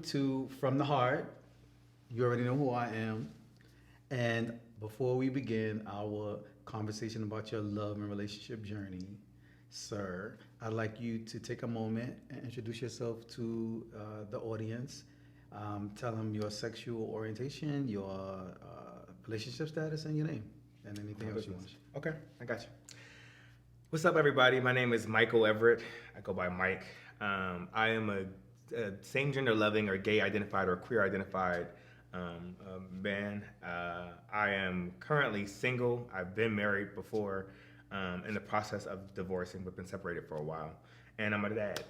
to From the Heart. You already know who I am. And before we begin our conversation about your love and relationship journey, sir, I'd like you to take a moment and introduce yourself to the audience. Tell them your sexual orientation, your relationship status, and your name, and anything else you want. Okay, I got you. What's up, everybody? My name is Micheal Everett. I go by Mike. I am a same gender loving or gay identified or queer identified man. I am currently single. I've been married before, in the process of divorcing, but been separated for a while. And I'm a dad.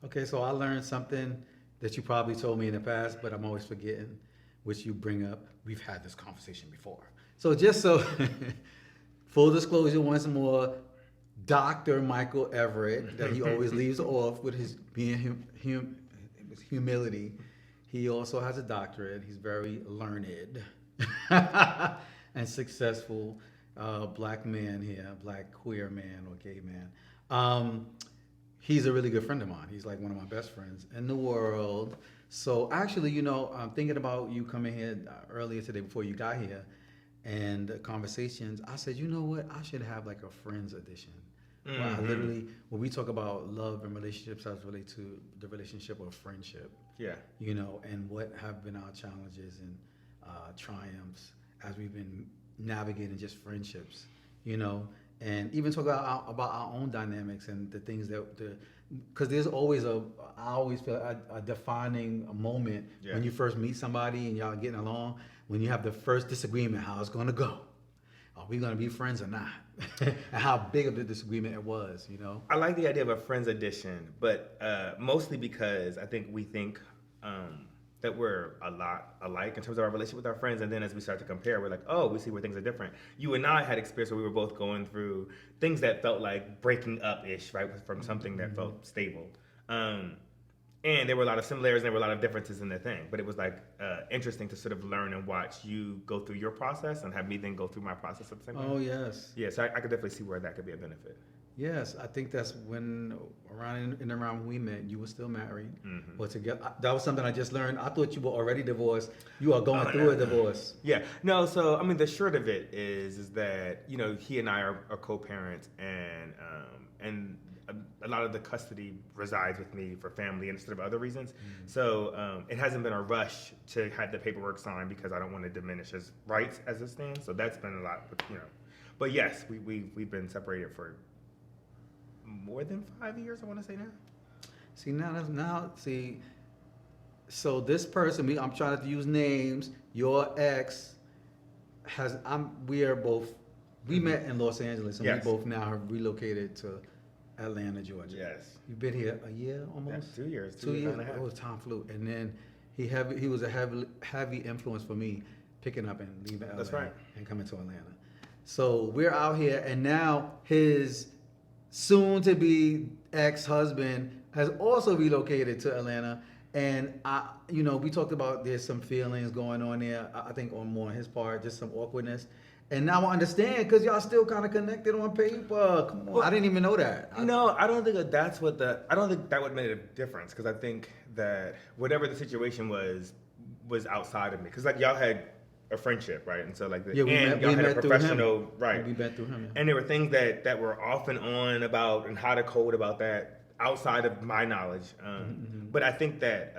Okay, so I learned something that you probably told me in the past, but I'm always forgetting, which you bring up. We've had this conversation before. So just so, full disclosure once more, Dr. Micheal Everett, that he always leaves off with his being his humility. He also has a doctorate. He's very learned and successful black man here, black queer man or gay man. He's a really good friend of mine. He's like one of my best friends in the world. So actually, I'm thinking about you coming here earlier today before you got here and the conversations. I said, you know what? I should have like a friends edition. Mm-hmm. Where I literally, when we talk about love and relationships, I was related to the relationship or friendship. Yeah. And what have been our challenges and triumphs as we've been navigating just friendships, and even talk about our own dynamics and the things because there's always I always feel a defining moment when you first meet somebody and y'all getting along, when you have the first disagreement, how it's going to go. Are we going to be friends or not? And how big of the disagreement it was, I like the idea of a friends edition, but mostly because I think we think that we're a lot alike in terms of our relationship with our friends, and then as we start to compare, we're like, oh, we see where things are different. You and I had experience where we were both going through things that felt like breaking up-ish, right, from something that felt stable. And there were a lot of similarities and there were a lot of differences in the thing, but it was like interesting to sort of learn and watch you go through your process and have me then go through my process at the same time. Oh, yes. Yeah, so I could definitely see where that could be a benefit. Yes, I think that's when around when we met, you were still married or together. That was something I just learned. I thought you were already divorced. You are going through a divorce. Yeah, no. So I mean, the short of it is that he and I are co-parents, and a lot of the custody resides with me for family instead of other reasons. So it hasn't been a rush to have the paperwork signed because I don't want to diminish his rights as it stands. So that's been a lot, But yes, we've been separated for more than 5 years, I want to say now. So this person, I'm trying not to use names. Your ex we met in Los Angeles, and we both now have relocated to Atlanta, Georgia. Yes. You've been here a year almost? Yeah, 2 years. 2 years. Oh, time flew. And then he was a heavy influence for me picking up and leaving LA. That's right. And coming to Atlanta. So we're out here, and now his soon-to-be ex-husband has also relocated to Atlanta, and we talked about there's some feelings going on there. I think on more on his part, just some awkwardness. And now I understand because y'all still kind of connected on paper. Come on, well, I didn't even know that. I don't think I don't think that would make a difference because I think that whatever the situation was outside of me because like y'all had a friendship, right? And so like we met a professional, right? We met through him. Yeah. And there were things that were off and on about and how to code about that outside of my knowledge. But I think that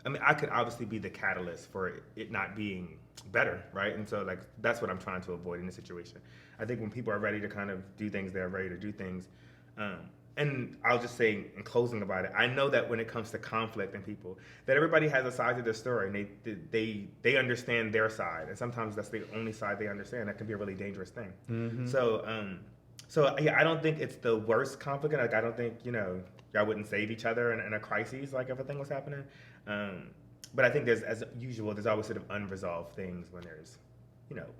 I could obviously be the catalyst for it not being better, right? And so like that's what I'm trying to avoid in this situation. I think when people are ready to kind of do things, they're ready to do things. And I'll just say in closing about it, I know that when it comes to conflict and people, that everybody has a side to their story and they understand their side. And sometimes that's the only side they understand. That can be a really dangerous thing. So yeah, I don't think it's the worst conflict. Like I don't think, y'all wouldn't save each other in a crisis like if a thing was happening. But I think as usual, there's always sort of unresolved things when there's,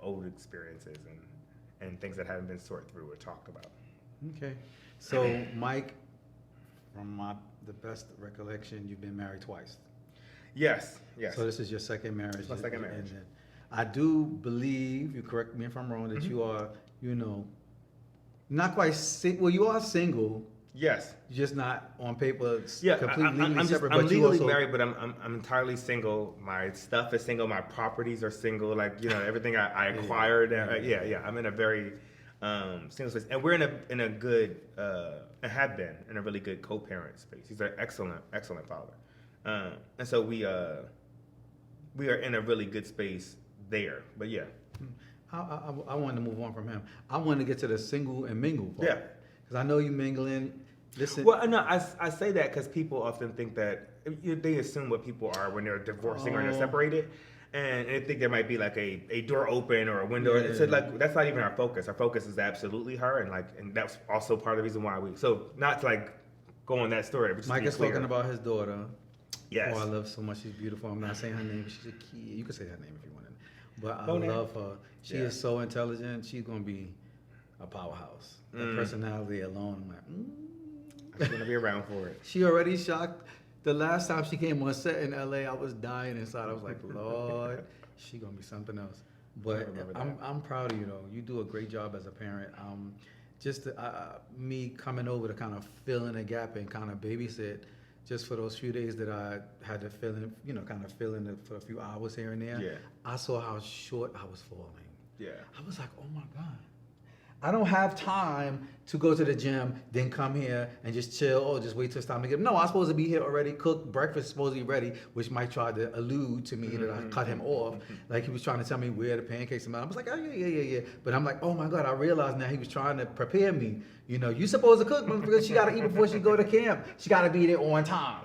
old experiences and things that haven't been sorted through or talked about. Okay. So, Mike, from the best recollection, you've been married twice. Yes. So this is your second marriage. My second marriage. And I do believe, you correct me if I'm wrong, that you are, not quite, well, you are single. Yes. You're just not on paper Yeah, completely legally I'm separate, I'm but you legally also married, but I'm entirely single. My stuff is single. My properties are single. Like everything I acquired. I'm in a very single space, and we're in a good and have been in a really good co-parent space. He's an excellent father, and so we are in a really good space there. But yeah, I wanted to move on from him. I wanted to get to the single and mingle part. Yeah. Because I know you mingling. Listen. well, no, I say that because people often think that they assume what people are when they're divorcing or they're separated, and they think there might be like a door open or a window. Yeah. So like that's not even our focus. Our focus is absolutely her, and that's also part of the reason why we. So not to like go on that story. But just to Mike be is clear. talking about his daughter. Yes. Oh, I love so much. She's beautiful. I'm not saying her name, but she's a kid. You can say her name if you want to. But I No name. love her. She Yeah. is so intelligent. She's going to be a powerhouse. Her personality alone, I'm like, I'm gonna be around for it. She already shocked. The last time she came on set in LA, I was dying inside. I was like, Lord, she gonna be something else. But remember that. I'm proud of you though. You do a great job as a parent. Just me coming over to kind of fill in a gap and kind of babysit, just for those few days that I had to fill in, kind of fill in it for a few hours here and there. Yeah. I saw how short I was falling. Yeah. I was like, oh my God. I don't have time to go to the gym, then come here and just chill or just wait till it's time to get. No, I'm supposed to be here already, cooked, breakfast supposed to be ready, which Mike tried to allude to me that I cut him off. Like he was trying to tell me where the pancakes and I was like, oh yeah. But I'm like, oh my God, I realized now he was trying to prepare me. You supposed to cook because she got to eat before she go to camp. She got to be there on time.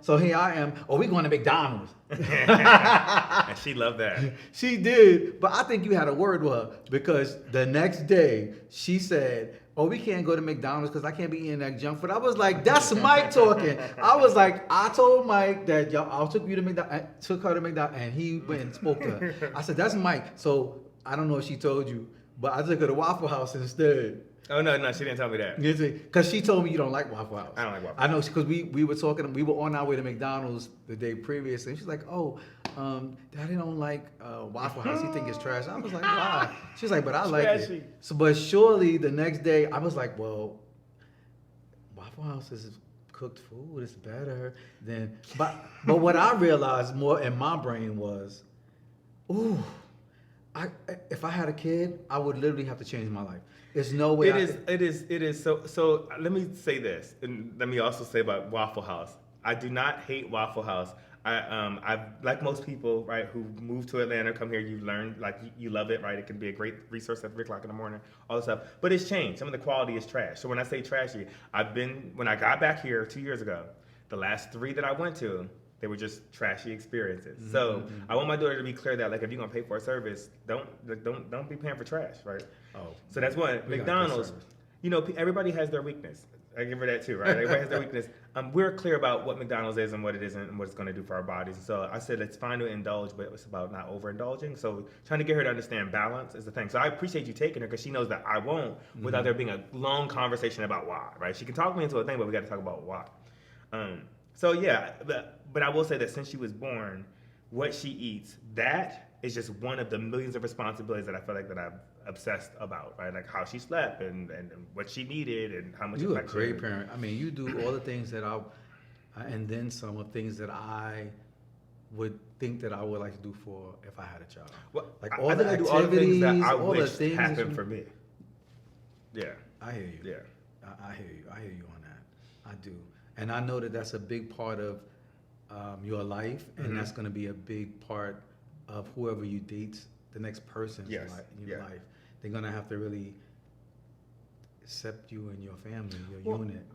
So here I am. Oh, we going to McDonald's. And she loved that. She did, but I think you had a word with her because the next day she said, oh, we can't go to McDonald's because I can't be eating that junk food. I was like, that's Mike talking. I was like, I told Mike that I took you to McDonald's, took her to McDonald's, and he went and spoke to her. I said, that's Mike. So I don't know if she told you, but I took her to Waffle House instead. Oh no, she didn't tell me that. Because she told me you don't like Waffle House. I don't like Waffle I know because we were talking. We were on our way to McDonald's the day previous, and she's like, "Oh, Daddy don't like Waffle House. He think it's trash." I was like, "Why?" She's like, "But I like Trashy. it." So, but surely the next day, I was like, "Well, Waffle House is cooked food. It's better than." But what I realized more in my brain was, "Ooh, if I had a kid, I would literally have to change my life." There's no way. It is. So let me say this, and let me also say about Waffle House. I do not hate Waffle House. I like most people, right, who move to Atlanta, come here. You learn, like you love it, right? It can be a great resource at 3:00 in the morning, all this stuff. But it's changed. Some of the quality is trash. So when I say trashy, when I got back here 2 years ago, the last 3 that I went to, they were just trashy experiences. Mm-hmm. So I want my daughter to be clear that, like, if you're gonna pay for a service, don't be paying for trash, right? Oh, so that's one. McDonald's, everybody has their weakness. I give her that too, right? Everybody has their weakness. We're clear about what McDonald's is and what it isn't and what it's going to do for our bodies. So I said it's fine to indulge, but it's about not overindulging. So trying to get her to understand balance is the thing. So I appreciate you taking her because she knows that I won't without there being a long conversation about why, right? She can talk me into a thing, but we got to talk about why. So yeah, but I will say that since she was born, what she eats, that is just one of the millions of responsibilities that I feel like that I'm obsessed about, right? Like how she slept and what she needed and how much. You're a great parent. I mean, you do all the things that and then some of things that I would think that I would like to do for if I had a child. Well, like all I the think activities, I do all the things that I all wish the things happened for me. Yeah. I hear you. Yeah. I hear you. I hear you on that. I do. And I know that that's a big part of your life, and that's going to be a big part of whoever you date, the next person's life. They're going to have to really accept you and your family, your unit.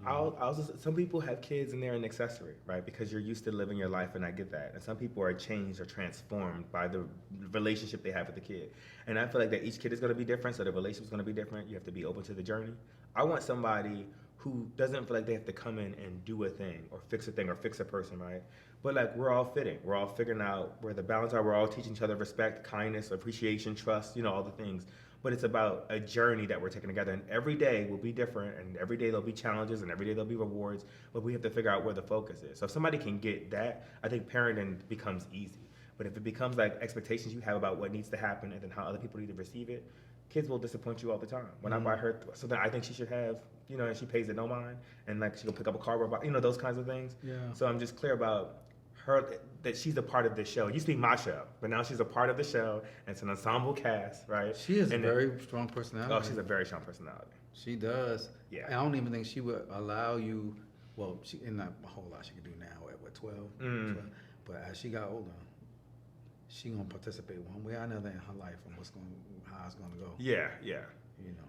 Some people have kids and they're an accessory, right? Because you're used to living your life, and I get that. And some people are changed or transformed by the relationship they have with the kid. And I feel like that each kid is going to be different, so the relationship is going to be different. You have to be open to the journey. I want somebody who doesn't feel like they have to come in and do a thing or fix a thing or fix a person, right? But like we're all fitting. We're all figuring out where the balance are. We're all teaching each other respect, kindness, appreciation, trust, all the things. But it's about a journey that we're taking together. And every day will be different. And every day there'll be challenges and every day there'll be rewards. But we have to figure out where the focus is. So if somebody can get that, I think parenting becomes easy. But if it becomes like expectations you have about what needs to happen and then how other people need to receive it, kids will disappoint you all the time. When I buy her something I think she should have, you know, and she pays it no mind, and like she'll pick up a cardboard box, you know, those kinds of things. Yeah. So I'm just clear about her, that she's a part of this show. It used to be my show, but now she's a part of the show, and it's an ensemble cast, right? She has and a very strong personality. Oh, she's a very strong personality. She does. Yeah. I don't even think she would allow you. Well, she and not a whole lot she could do now at what 12? 12. But as she got older, she gonna participate one way or another in her life and how it's gonna go. Yeah, yeah. You know.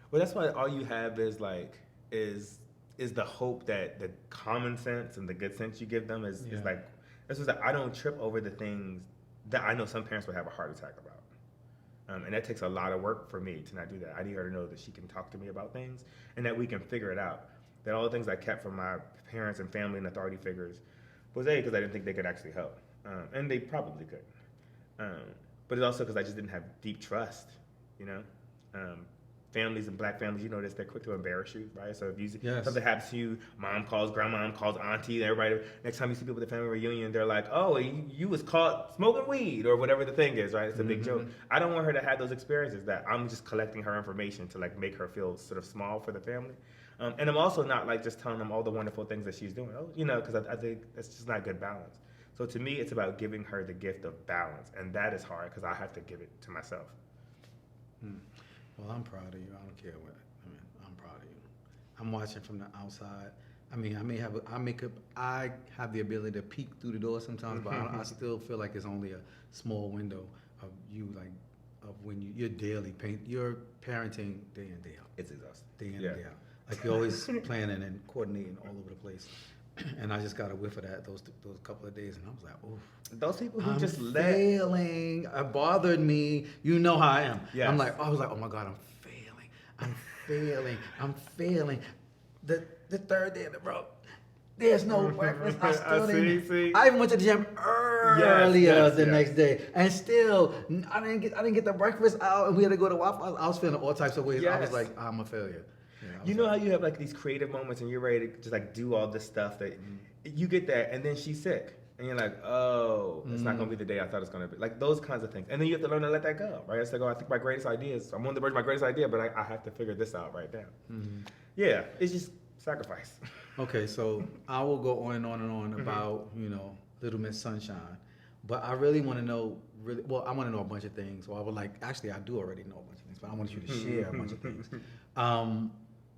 Well, that's why all you have is like is the hope that the common sense and the good sense you give them is like, this is that I don't trip over the things that I know some parents would have a heart attack about. And that takes a lot of work for me to not do that. I need her to know that she can talk to me about things and that we can figure it out. That all the things I kept from my parents and family and authority figures was because I didn't think they could actually help. And they probably could. But it's also because I just didn't have deep trust, you know? Families and black families, you know this, they're quick to embarrass you, right? So if something happens to you, mom calls, grandma calls, auntie, everybody, next time you see people at the family reunion, they're like, oh, you was caught smoking weed or whatever the thing is, right? It's a big joke. I don't want her to have those experiences that I'm just collecting her information to like make her feel sort of small for the family. And I'm also not like just telling them all the wonderful things that she's doing, you know, because I think that's just not good balance. So to me, it's about giving her the gift of balance. And that is hard because I have to give it to myself. Well, I'm proud of you. I don't care what. I'm proud of you. I'm watching from the outside. I have the ability to peek through the door sometimes, but I still feel like it's only a small window of you, like, of when you're you're parenting day in, day out. It's exhausting. Day in and day out. Like you're always planning and coordinating all over the place. And I just got a whiff of that those couple of days, and I was like, "Oh, those people who I'm just failing. It bothered me. You know how I am. Yes. I was like, oh my God, I'm failing. The third day in a row, there's no breakfast. I even went to the gym earlier the next day, and still I didn't get the breakfast out, and we had to go to Waffle House. I was feeling all types of ways. Yes. I was like, I'm a failure. You know how you have like these creative moments and you're ready to just like do all this stuff that you get that, and then she's sick and you're like, oh, it's not gonna be the day I thought it's gonna be. Like those kinds of things, and then you have to learn to let that go, right? It's like, oh, I think my greatest idea is I'm on the verge of my greatest idea, but I have to figure this out right now. Yeah, it's just sacrifice. Okay, so I will go on and on and on about Little Miss Sunshine, but I really want to know. I want to know a bunch of things. Well, I do already know a bunch of things, but I want you to share a bunch of things.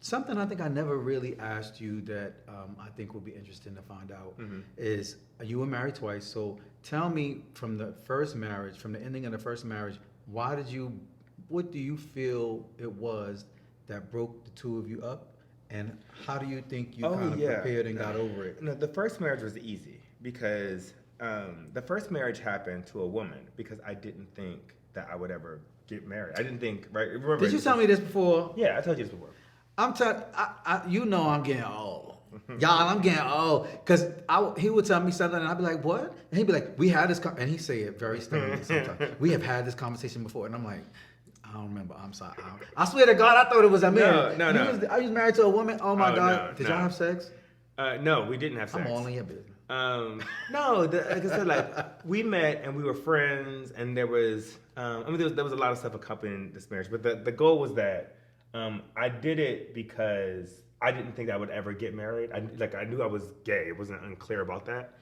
Something I think I never really asked you that I think would be interesting to find out is you were married twice. So tell me from the ending of the first marriage, what do you feel it was that broke the two of you up? And how do you think you prepared and got over it? No, the first marriage was easy because the first marriage happened to a woman because I didn't think that I would ever get married. I didn't think, right? Remember, did you tell me this before? Yeah, I told you this before. I'm getting old. Y'all, I'm getting old. Because he would tell me something and I'd be like, what? And he'd be like, we had this, and he'd say it very sternly sometimes. We have had this conversation before. And I'm like, I don't remember. I'm sorry. I swear to God, I thought it was Amir. No. I was married to a woman. Oh my God. Did y'all have sex? No, we didn't have sex. I'm all in your business. No, like I said, like we met and we were friends, and there was, there was a lot of stuff accompanying this marriage. But the goal was that I did it because I didn't think I would ever get married. I knew I was gay. It wasn't unclear about that.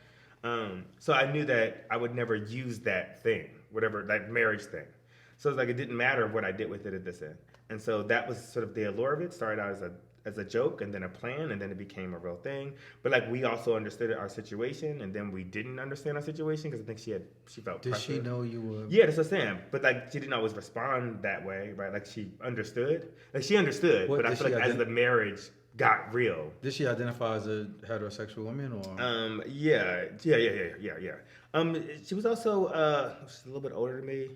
So I knew that I would never use that thing, whatever, that marriage thing. So it's like it didn't matter what I did with it at this end. And so that was sort of the allure of it. Started out as a joke and then a plan, and then it became a real thing. But like we also understood our situation, and then we didn't understand our situation because I think she felt Did pressure. she know you were? Yeah, that's what I'm saying. But like she didn't always respond that way, right? Like she understood. Like she understood, but I feel like as the marriage got real. Did she identify as a heterosexual woman or? Yeah. She was also she's a little bit older than me.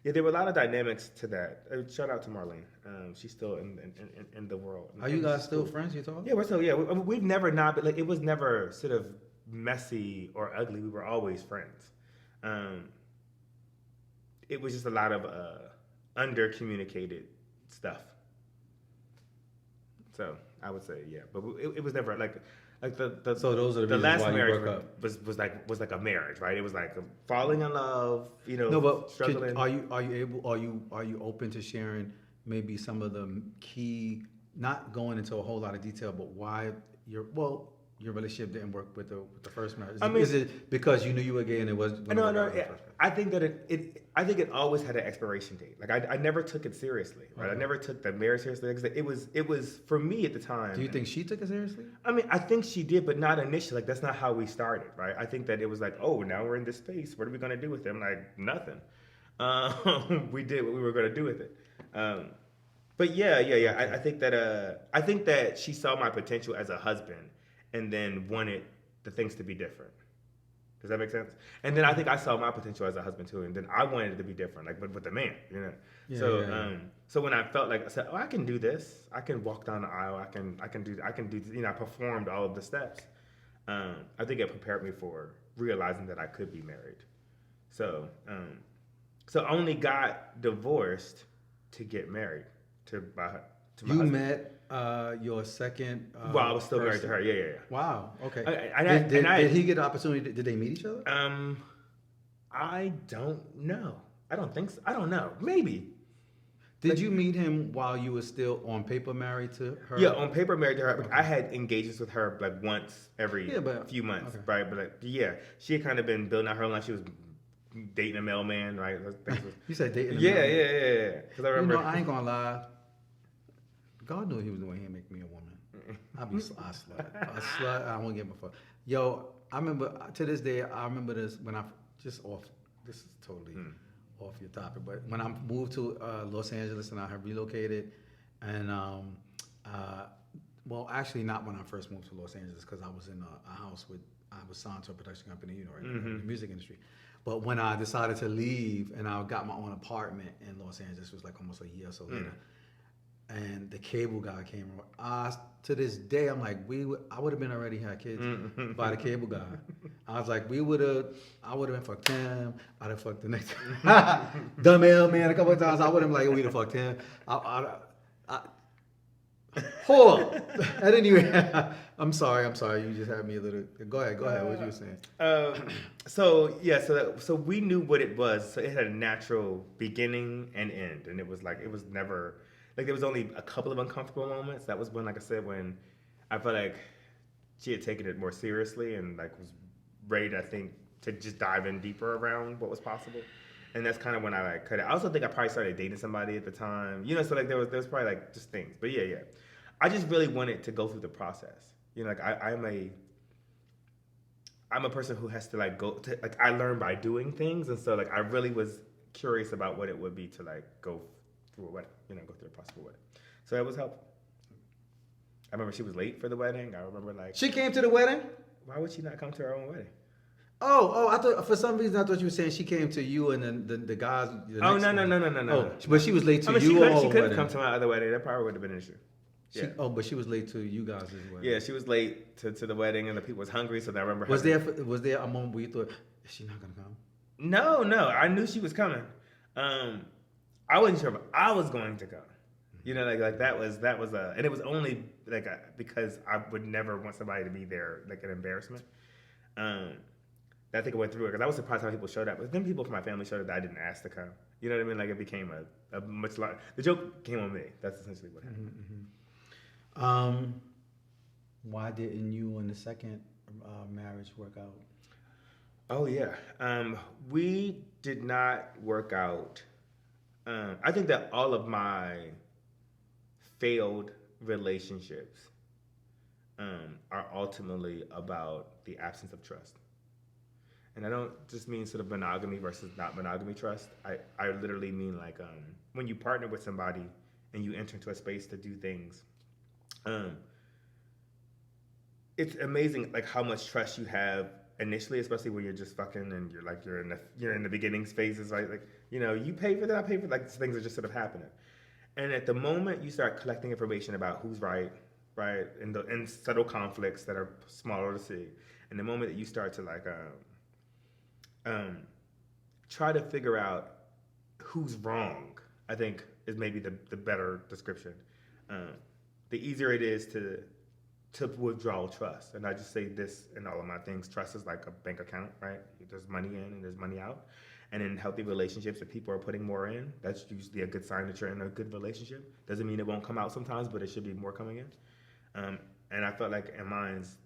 Yeah, there were a lot of dynamics to that. Shout out to Marlene. She's still in the world. Are you guys still friends? You talk? Yeah, we're still. Yeah, we've never not, but like it was never sort of messy or ugly. We were always friends. It was just a lot of under-communicated stuff. So I would say, yeah, but it was never like Like the So those are the the reasons last why you marriage broke up. was like a marriage, right? It was like falling in love, No, but struggling. are you open to sharing maybe some of the key, not going into a whole lot of detail, but why your relationship didn't work with the first marriage? I mean, Is it because you knew you were gay and it wasn't going to work out with the first marriage? I think that I think it always had an expiration date. Like I never took it seriously, right? I Okay. never took the marriage seriously because it was for me at the time. Do you think she took it seriously? I mean, I think she did, but not initially. Like that's not how we started, right? I think that it was like, oh, now we're in this space. What are we gonna do with him? Like nothing. We did what we were gonna do with it. But yeah. I think that she saw my potential as a husband, and then wanted the things to be different. Does that make sense? And then I think I saw my potential as a husband too, and then I wanted it to be different, like with the man, you know. So when I felt like I said, oh, I can do this, I can walk down the aisle, I can do, you know, I performed all of the steps. I think it prepared me for realizing that I could be married. So I only got divorced to get married to my You husband. met your second. Well, I was still married person. to her. Yeah. Wow. Okay. Did Did he get the opportunity? Did they meet each other? I don't know. I don't think so. I don't know. Maybe. Did you meet him while you were still on paper married to her? Yeah, on paper married to her. But I had engagements with her like once every few months, okay. right? But like, yeah, she had kind of been building out her life. She was dating a mailman, right? You said dating. Yeah. Because I remember. You know, I ain't gonna lie. God knew he was the way he make me a woman. I slut. I won't give a fuck. Yo, I remember to this day. I remember this when I just off. This is totally off your topic, but when I moved to Los Angeles and I had relocated, and well, actually not when I first moved to Los Angeles because I was in a house with I was signed to a production company, you know, in the music industry. But when I decided to leave and I got my own apartment in Los Angeles, it was like almost a year or so later. And the cable guy came around. To this day, I'm like, I would have been already had kids by the cable guy. I was like, I would have been fucked him. I'd have fucked the next the mailman a couple of times. I would have been like, we'd have fucked him. Hold on. At any rate, I'm sorry. You just had me a little. Go ahead. What you were saying? So we knew what it was. So it had a natural beginning and end, and it was never. Like, there was only a couple of uncomfortable moments. That was when, like I said, when I felt like she had taken it more seriously and, like, was ready, I think, to just dive in deeper around what was possible. And that's kind of when I, like, cut it. I also think I probably started dating somebody at the time. You know, so, like, there was probably, like, just things. But, yeah. I just really wanted to go through the process. You know, like, I'm a person who has to, like, I learn by doing things. And so, like, I really was curious about what it would be to, like, go through a wedding, you know, go through the process of a wedding. So it was helpful. I remember she was late for the wedding. I remember like She came to the wedding? Why would she not come to her own wedding? Oh! I thought for some reason I thought you were saying she came to you and then the guys. No. Oh, but she was late to you. She couldn't come to my other wedding. That probably would have been an issue. Yeah. But she was late to you guys' wedding. Yeah, she was late to the wedding, and the people was hungry. So I remember. Was there a moment where you thought, is she not gonna come? No. I knew she was coming. I wasn't sure if I was going to go. You know, like that was and it was only like because I would never want somebody to be there like an embarrassment. That I think I went through it because I was surprised how people showed up. But then people from my family showed up that I didn't ask to come. You know what I mean? Like it became a much larger. The joke came on me. That's essentially what happened. Why didn't you and the second marriage work out? Oh yeah, we did not work out. I think that all of my failed relationships are ultimately about the absence of trust. And I don't just mean sort of monogamy versus not monogamy trust. I literally mean like when you partner with somebody and you enter into a space to do things, it's amazing like how much trust you have initially, especially when you're just fucking and you're in the beginning phases, right? Like, you know, you pay for that, I pay for like things are just sort of happening. And at the moment you start collecting information about who's right, and subtle conflicts that are smaller to see, and the moment that you start to like try to figure out who's wrong, I think is maybe the better description. The easier it is to withdraw trust. And I just say this in all of my things: trust is like a bank account, right? There's money in and there's money out. And in healthy relationships, if people are putting more in, that's usually a good sign that you're in a good relationship. Doesn't mean it won't come out sometimes, but it should be more coming in. And I felt like in mine's,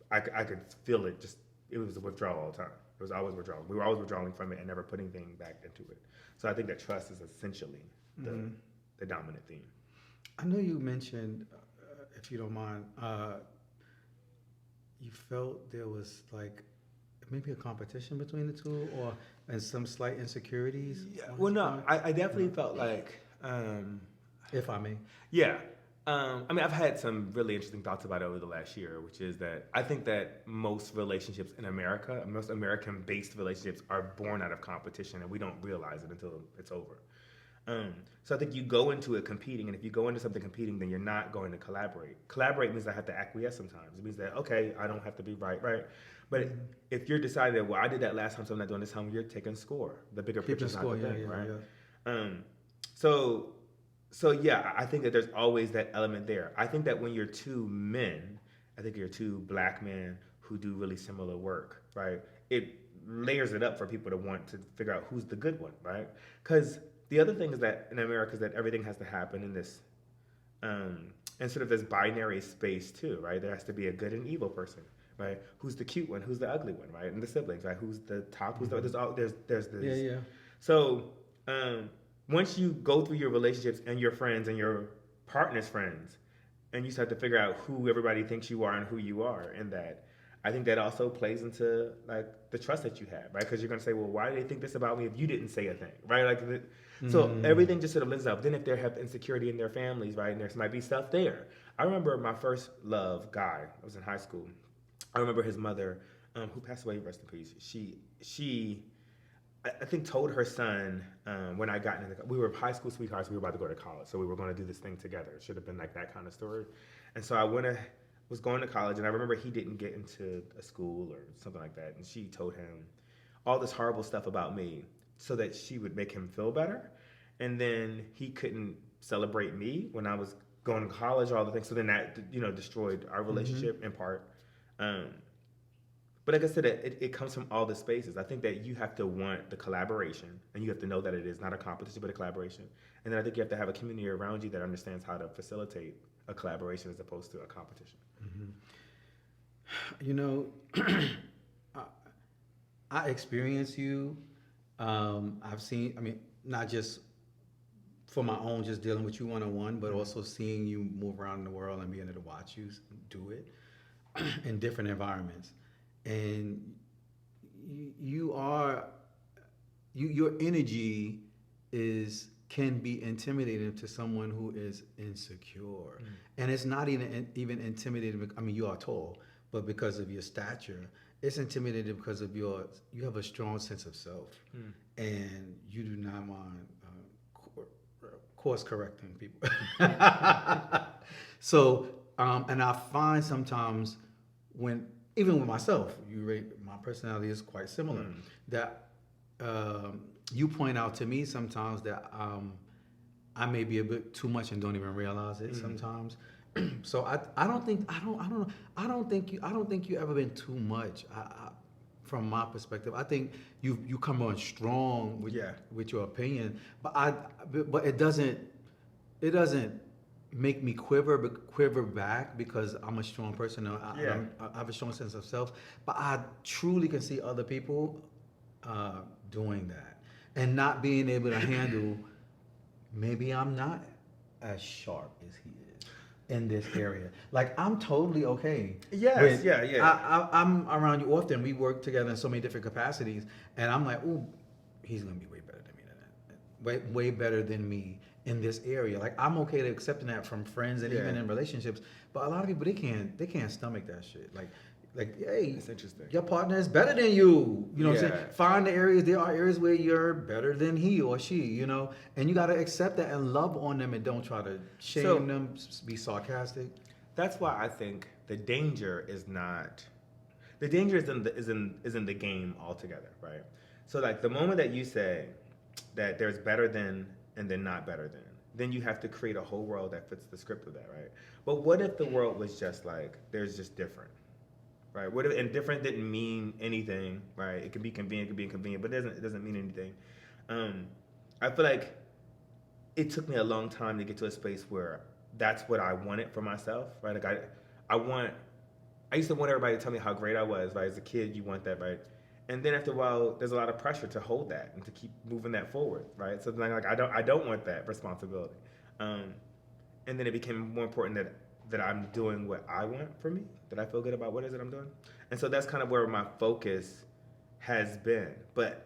I could feel it. Just it was a withdrawal all the time. It was always withdrawal. We were always withdrawing from it and never putting things back into it. So I think that trust is essentially the dominant theme. I know you mentioned, if you don't mind, you felt there was like maybe a competition between the two, or and some slight insecurities. Yeah. Well, no, I definitely felt like, if I may. yeah. I mean, I've had some really interesting thoughts about it over the last year, which is that I think that most relationships in America, most American-based relationships, are born out of competition, and we don't realize it until it's over. So I think you go into it competing, and if you go into something competing, then you're not going to collaborate. Collaborate means I have to acquiesce sometimes. It means that, okay, I don't have to be right? But if you're deciding that, well, I did that last time, so I'm not doing this time, you're taking score. The bigger picture is not the thing, right? Yeah. So yeah, I think that there's always that element there. I think that when you're two men, I think you're two black men who do really similar work, right? It layers it up for people to want to figure out who's the good one, right? Because the other thing is that in America is that everything has to happen in this, in sort of this binary space too, right? There has to be a good and evil person, right? Who's the cute one? Who's the ugly one, right? And the siblings, right? Who's the top? Who's the, there's this. Yeah. So, once you go through your relationships and your friends and your partner's friends, and you start to figure out who everybody thinks you are and who you are, and that, I think that also plays into like the trust that you have, right? Because you're gonna say, well, why do they think this about me if you didn't say a thing, right? Like, so everything just sort of lends up. Then if they have insecurity in their families, right, and there might be stuff there. I remember my first love guy. I was in high school. I remember his mother, who passed away, rest in peace. She. I think told her son when I got into we were high school sweethearts. We were about to go to college, so we were going to do this thing together. It should have been like that kind of story. And so I was going to college, and I remember he didn't get into a school or something like that. And she told him all this horrible stuff about me so that she would make him feel better. And then he couldn't celebrate me when I was going to college, all the things. So then that destroyed our relationship in part. But like I said, it comes from all the spaces. I think that you have to want the collaboration, and you have to know that it is not a competition, but a collaboration. And then I think you have to have a community around you that understands how to facilitate a collaboration as opposed to a competition. You know, I experience you. I've seen, I mean, not just for my own, just dealing with you one-on-one, but also seeing you move around in the world and being able to watch you do it in different environments. And your energy can be intimidating to someone who is insecure. And it's not even intimidating. I mean, you are tall, but because of your stature, it's intimidating because of you have a strong sense of self, and you do not mind course correcting people. So, and I find sometimes even with myself, my personality is quite similar. That you point out to me sometimes that I may be a bit too much and don't even realize it sometimes. So I don't think you ever been too much. From my perspective, I think you come on strong with your opinion, but it doesn't make me quiver back because I'm a strong person. I have a strong sense of self, but I truly can see other people doing that and not being able to handle. Maybe I'm not as sharp as he is in this area. Like, I'm totally okay. Yes, I'm around you often. We work together in so many different capacities, and I'm like, ooh, he's gonna be way better than me than that. Way better than me in this area. Like, I'm okay to accepting that from friends and even in relationships. But a lot of people, they can't stomach that shit. Like, hey, that's interesting. Your partner is better than you. You know what I'm saying? Find the areas. There are areas where you're better than he or she. You know, and you got to accept that and love on them, and don't try to shame them. Be sarcastic. That's why I think the danger is not. The danger is in the game altogether, right? So like the moment that you say that there's better than and then not better than, then you have to create a whole world that fits the script of that, right? But what if the world was just like, there's just different, right? What if, and different didn't mean anything, right? It can be convenient, it can be inconvenient, but it doesn't mean anything. I feel like it took me a long time to get to a space where that's what I wanted for myself, right? Like I used to want everybody to tell me how great I was, right? As a kid, you want that, right? And then after a while, there's a lot of pressure to hold that and to keep moving that forward, right? So then, like, I don't want that responsibility. And then it became more important that I'm doing what I want for me, that I feel good about what is it I'm doing. And so that's kind of where my focus has been. But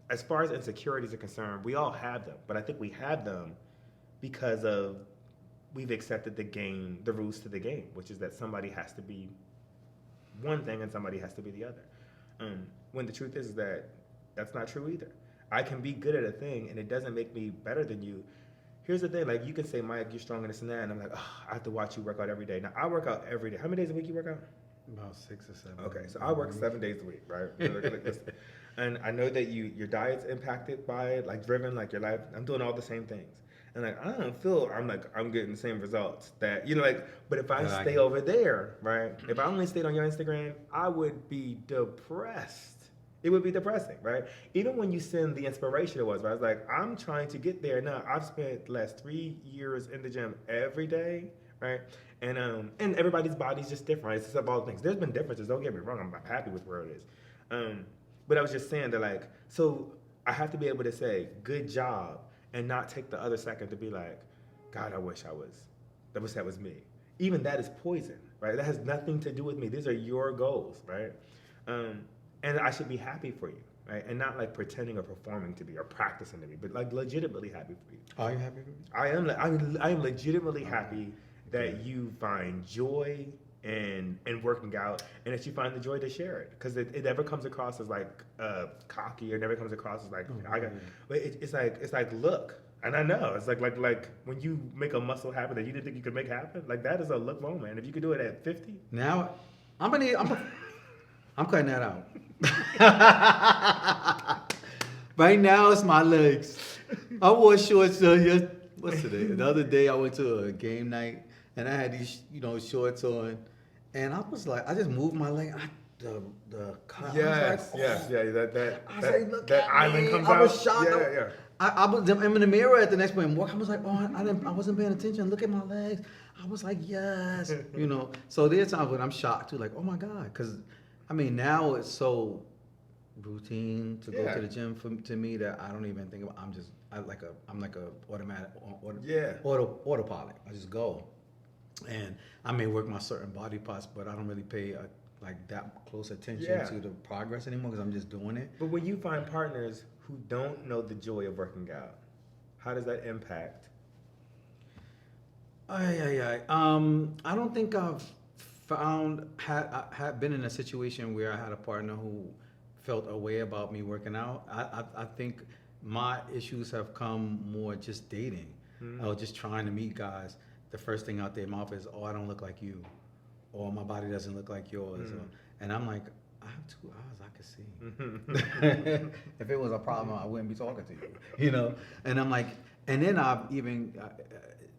as far as insecurities are concerned, we all have them. But I think we have them because of we've accepted the rules to the game, which is that somebody has to be one thing and somebody has to be the other. When the truth is that that's not true either. I can be good at a thing and it doesn't make me better than you. Here's the thing, like you can say, Mike, you're strong in this and that, and I'm like, oh, I have to watch you work out every day. Now I work out every day. How many days a week you work out? About 6 or 7. Okay, so I work 7 days a week, right? And I know that your diet's impacted by it, like driven, like your life. I'm doing all the same things. And like, I don't feel I'm getting the same results that, like, but if I stay over there, right? If I only stayed on your Instagram, I would be depressed. It would be depressing, right? Even when you send the inspiration it was, right? I was like, I'm trying to get there. Now, I've spent the last 3 years in the gym every day, right? And everybody's body's just different, right? It's just all things. There's been differences, don't get me wrong. I'm happy with where it is. But I was just saying that, like, so I have to be able to say, good job, and not take the other second to be like, God, I wish that was me. Even that is poison, right? That has nothing to do with me. These are your goals, right? And I should be happy for you, right? And not like pretending or performing to be or practicing to be, but like legitimately happy for you. Are you happy for me? I am legitimately happy that you find joy in working out, and that you find the joy to share it, because it never comes across as like cocky, or never comes across as like but it's like look, and I know it's like when you make a muscle happen that you didn't think you could make happen, like that is a look moment. If you could do it at 50, now I'm cutting that out. Right now it's my legs. I wore shorts. What's today? The other day I went to a game night and I had these, shorts on, and I was like, I just moved my leg. The cut. Yes, I was like, yes, yeah. Look That at island me. comes I out. was shocked. Yeah. I'm in the mirror at the next point. I was like, I wasn't paying attention. Look at my legs. I was like, yes, So there's times when I'm shocked too, like, oh my God, because now it's so routine to go to the gym to me that I don't even think about. I'm like a automatic autopilot. I just go, and I may work my certain body parts, but I don't really pay like that close attention to the progress anymore because I'm just doing it. But when you find partners who don't know the joy of working out, how does that impact? I don't think I've had been in a situation where I had a partner who felt a way about me working out. I think my issues have come more just dating, or just trying to meet guys. The first thing out their mouth is, "Oh, I don't look like you," or "My body doesn't look like yours," and I'm like, I have 2 eyes, I can see. If it was a problem, I wouldn't be talking to you, And I'm like, and then I've even,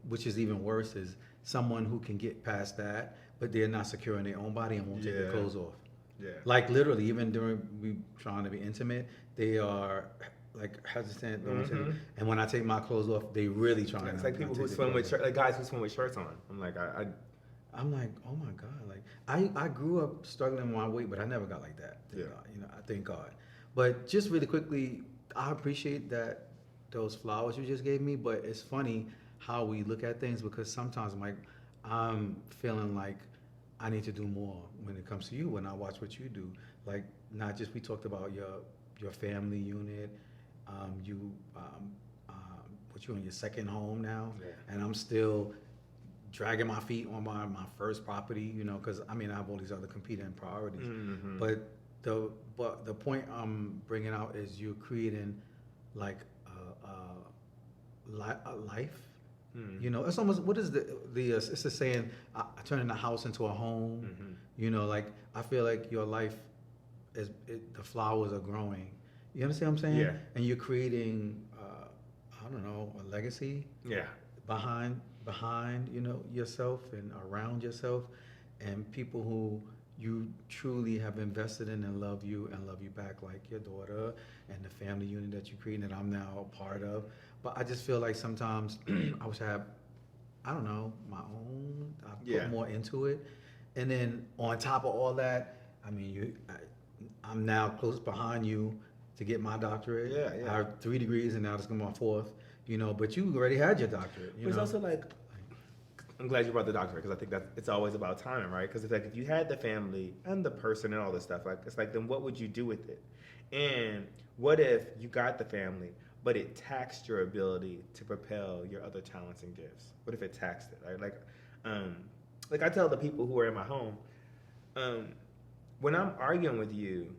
which is even worse, is someone who can get past that, but they're not secure in their own body and won't take their clothes off. Yeah. Like literally, even during we trying to be intimate, they are like hesitant. And when I take my clothes off, they really trying. It's like people who swim with shirts, like guys who swim with shirts on. I'm like, I'm like, oh my God! Like I grew up struggling with my weight, but I never got like that. Thank God, I thank God. But just really quickly, I appreciate those flowers you just gave me. But it's funny how we look at things, because sometimes I'm feeling like I need to do more when it comes to you when I watch what you do. Like, not just, we talked about your family unit, put you in your second home now, and I'm still dragging my feet on my first property, because I have all these other competing priorities. But the point I'm bringing out is you're creating like a life. It's almost, what is it's the saying, turning the house into a home. Like, I feel like your life the flowers are growing. You understand what I'm saying? Yeah. And you're creating, I don't know, a legacy Yeah. behind yourself and around yourself, and people who you truly have invested in and love you back, like your daughter and the family unit that you created that I'm now a part of. But I just feel like sometimes I wish I had, I don't know, my own. I Yeah. put more into it, and then on top of all that, I mean, I'm now close behind you to get my doctorate. Yeah, yeah. I have 3 degrees, and now this is my fourth. But you already had your doctorate. But it's also like, I'm glad you brought the doctorate, because I think that it's always about timing, right? Because it's like, if you had the family and the person and all this stuff, like, it's like, then what would you do with it? And what if you got the family, but it taxed your ability to propel your other talents and gifts? What if it taxed it, right? Like I tell the people who are in my home, when I'm arguing with you,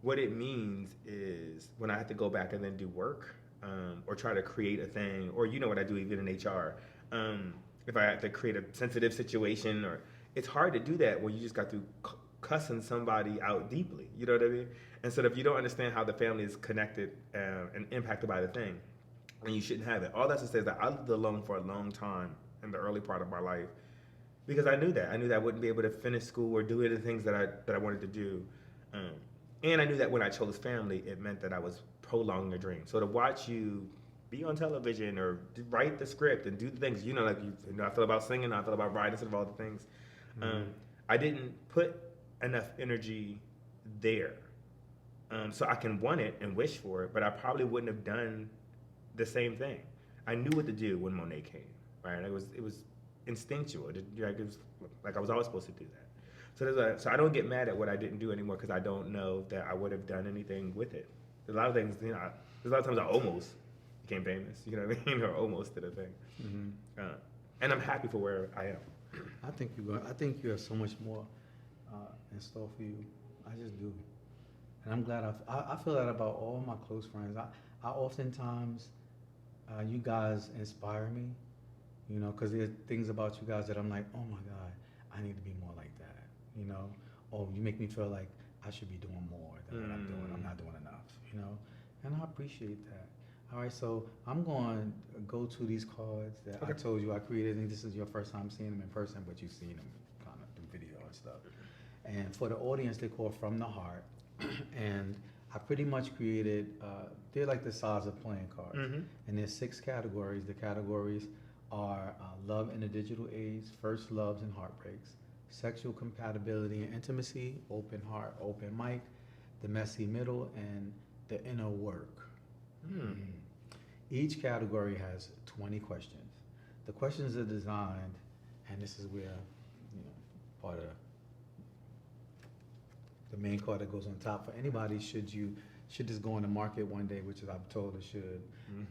what it means is when I have to go back and then do work, or try to create a thing, or what I do even in HR, if I have to create a sensitive situation, or it's hard to do that when you just got through cussing somebody out deeply. You know what I mean? And so if you don't understand how the family is connected and impacted by the thing, then you shouldn't have it. All that's to say is that I lived alone for a long time in the early part of my life, because I knew that I wouldn't be able to finish school or do any of the things that I wanted to do, and I knew that when I chose family, it meant that I was prolonging a dream. So to watch you be on television or write the script and do the things, I feel about singing, I feel about writing, instead of all the things. I didn't put enough energy there, so I can want it and wish for it, but I probably wouldn't have done the same thing. I knew what to do when Monet came, right? It was instinctual. It was like I was always supposed to do that. So I don't get mad at what I didn't do anymore, because I don't know that I would have done anything with it. There's a lot of things, there's a lot of times I almost became famous, you know what I mean, or almost did a thing. And I'm happy for where I am. I think you have so much more in store for you. I just do, and I'm glad. I feel that about all my close friends. I oftentimes, you guys inspire me, because there's things about you guys that I'm like, oh my God, I need to be more like that, or you make me feel like I should be doing more than what I'm doing. I'm not doing enough, and I appreciate that. All right, so I'm going to go to these cards that I told you I created, and this is your first time seeing them in person, but you've seen them kind of through video and stuff. And for the audience, they call From the Heart, and I pretty much created, they're like the size of playing cards, and there's 6 categories. The categories are love in the digital age, first loves and heartbreaks, sexual compatibility and intimacy, open heart, open mic, the messy middle, and the inner work. Each category has 20 questions. The questions are designed, and this is where, part of the main card that goes on top for anybody should this go on the market one day, which is I'm told it should.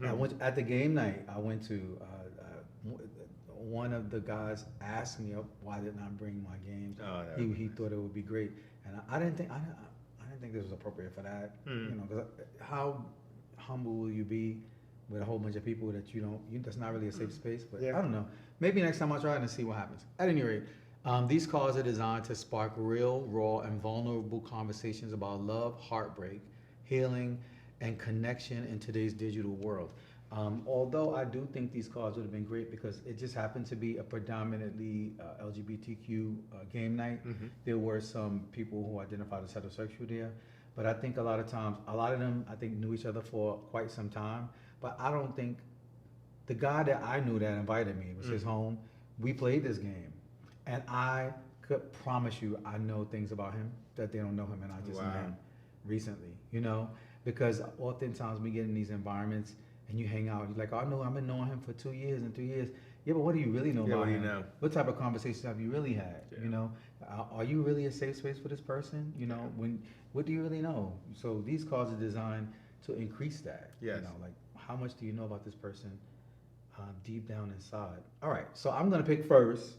I went at the game night. I went to one of the guys asked me why didn't I bring my games. He thought it would be great, and I didn't think this was appropriate for that. Because how humble will you be with a whole bunch of people that that's not really a safe space? But I don't know. Maybe next time I'll try it and see what happens. At any rate, these cards are designed to spark real, raw, and vulnerable conversations about love, heartbreak, healing, and connection in today's digital world. Although I do think these cards would have been great because it just happened to be a predominantly LGBTQ game night. There were some people who identified as heterosexual there, but I think a lot of times, a lot of them I think knew each other for quite some time, but I don't think the guy that I knew that invited me, it was his home, we played this game, and I could promise you I know things about him that they don't know him, and I just met him recently, because oftentimes we get in these environments and you hang out, you're like, oh, no, I've been knowing him for 2 years and 3 years. Yeah, but what do you really know about him? What type of conversations have you really had? Are you really a safe space for this person? What do you really know? So these cards are designed to increase that. Yes. Like how much do you know about this person deep down inside? All right, so I'm gonna pick first.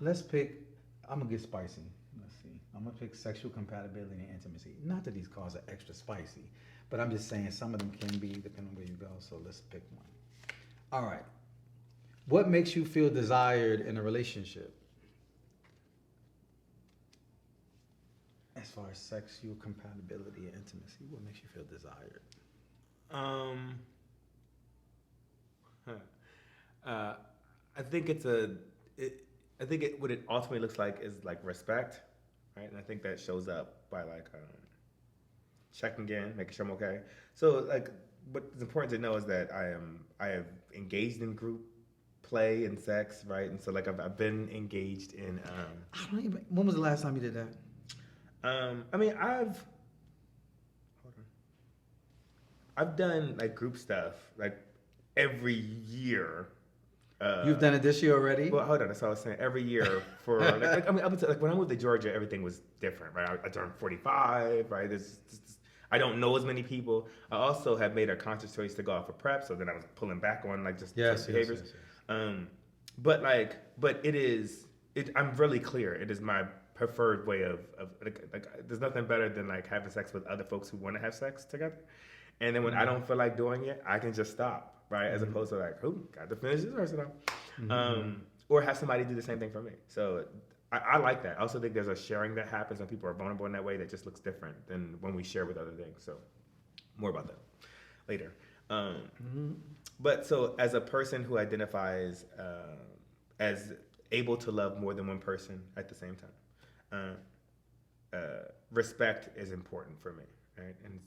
Let's pick. I'm gonna get spicy. Let's see. I'm gonna pick sexual compatibility and intimacy. Not that these cards are extra spicy, but I'm just saying some of them can be depending on where you go. So let's pick one. All right. What makes you feel desired in a relationship? As far as sexual compatibility and intimacy, what makes you feel desired? I think what it ultimately looks like is like respect, right? And I think that shows up by like checking in, making sure I'm okay. So like, what's important to know is that I have engaged in group play and sex, right? And so like I've been engaged in. I don't even. When was the last time you did that? I mean, I've done like group stuff like every year. You've done it this year already? Well, hold on. That's what I was saying. Every year for I mean, up until, like when I moved to Georgia, everything was different, right? I turned 45, right? I don't know as many people. I also have made a conscious choice to go out for prep, so then I was pulling back on like just Yes, certain behaviors. But it is. I'm really clear. It is my preferred way of like. There's nothing better than like having sex with other folks who want to have sex together. And then when I don't feel like doing it, I can just stop, right? As opposed to like, who got to finish this person off, or have somebody do the same thing for me. So I like that. I also think there's a sharing that happens when people are vulnerable in that way that just looks different than when we share with other things. So more about that later. But so as a person who identifies as able to love more than one person at the same time, respect is important for me, right? And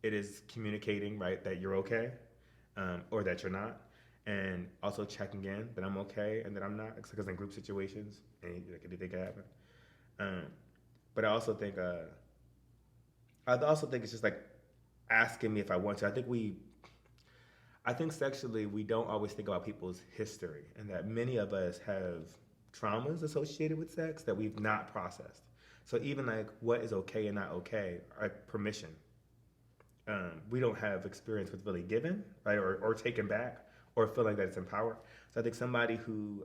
it is communicating, right, that you're okay, or that you're not, and also checking in that I'm okay and that I'm not, because in group situations, anything can happen. But I also think it's just like asking me if I want to. I think sexually we don't always think about people's history, and that many of us have traumas associated with sex that we've not processed. So even like what is okay and not okay, like permission. We don't have experience with really giving, right, or taken back, or feeling that it's empowered. So I think somebody who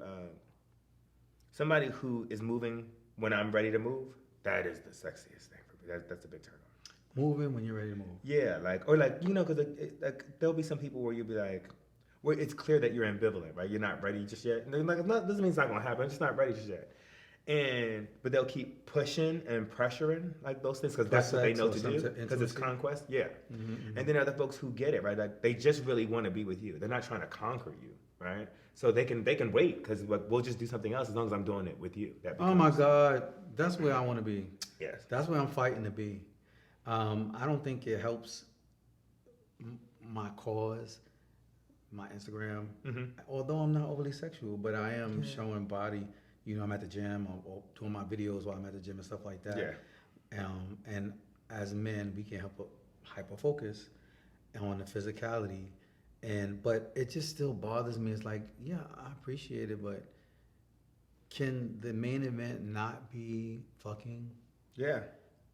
is moving when I'm ready to move, that is the sexiest thing for me. That's a big turn on. Moving when you're ready to move. Yeah, because like there'll be some people where you'll be like, where it's clear that you're ambivalent, right? You're not ready just yet. And like, doesn't mean it's not gonna happen. I'm just not ready just yet. But they'll keep pushing and pressuring like those things because that's what they know to do, because it's conquest. Yeah. And then other folks who get it, right? Like they just really want to be with you. They're not trying to conquer you, right? So they can wait because like, we'll just do something else as long as I'm doing it with you. Oh my God, that's where I want to be. Yes. That's where I'm fighting to be. I don't think it helps my cause, my Instagram. Although I'm not overly sexual, but I am showing body. You know, I'm at the gym or doing my videos while I'm at the gym and stuff like that. Yeah. And as men, we can't help but hyper focus on the physicality. But it just still bothers me. It's like, yeah, I appreciate it, but can the main event not be fucking? Yeah.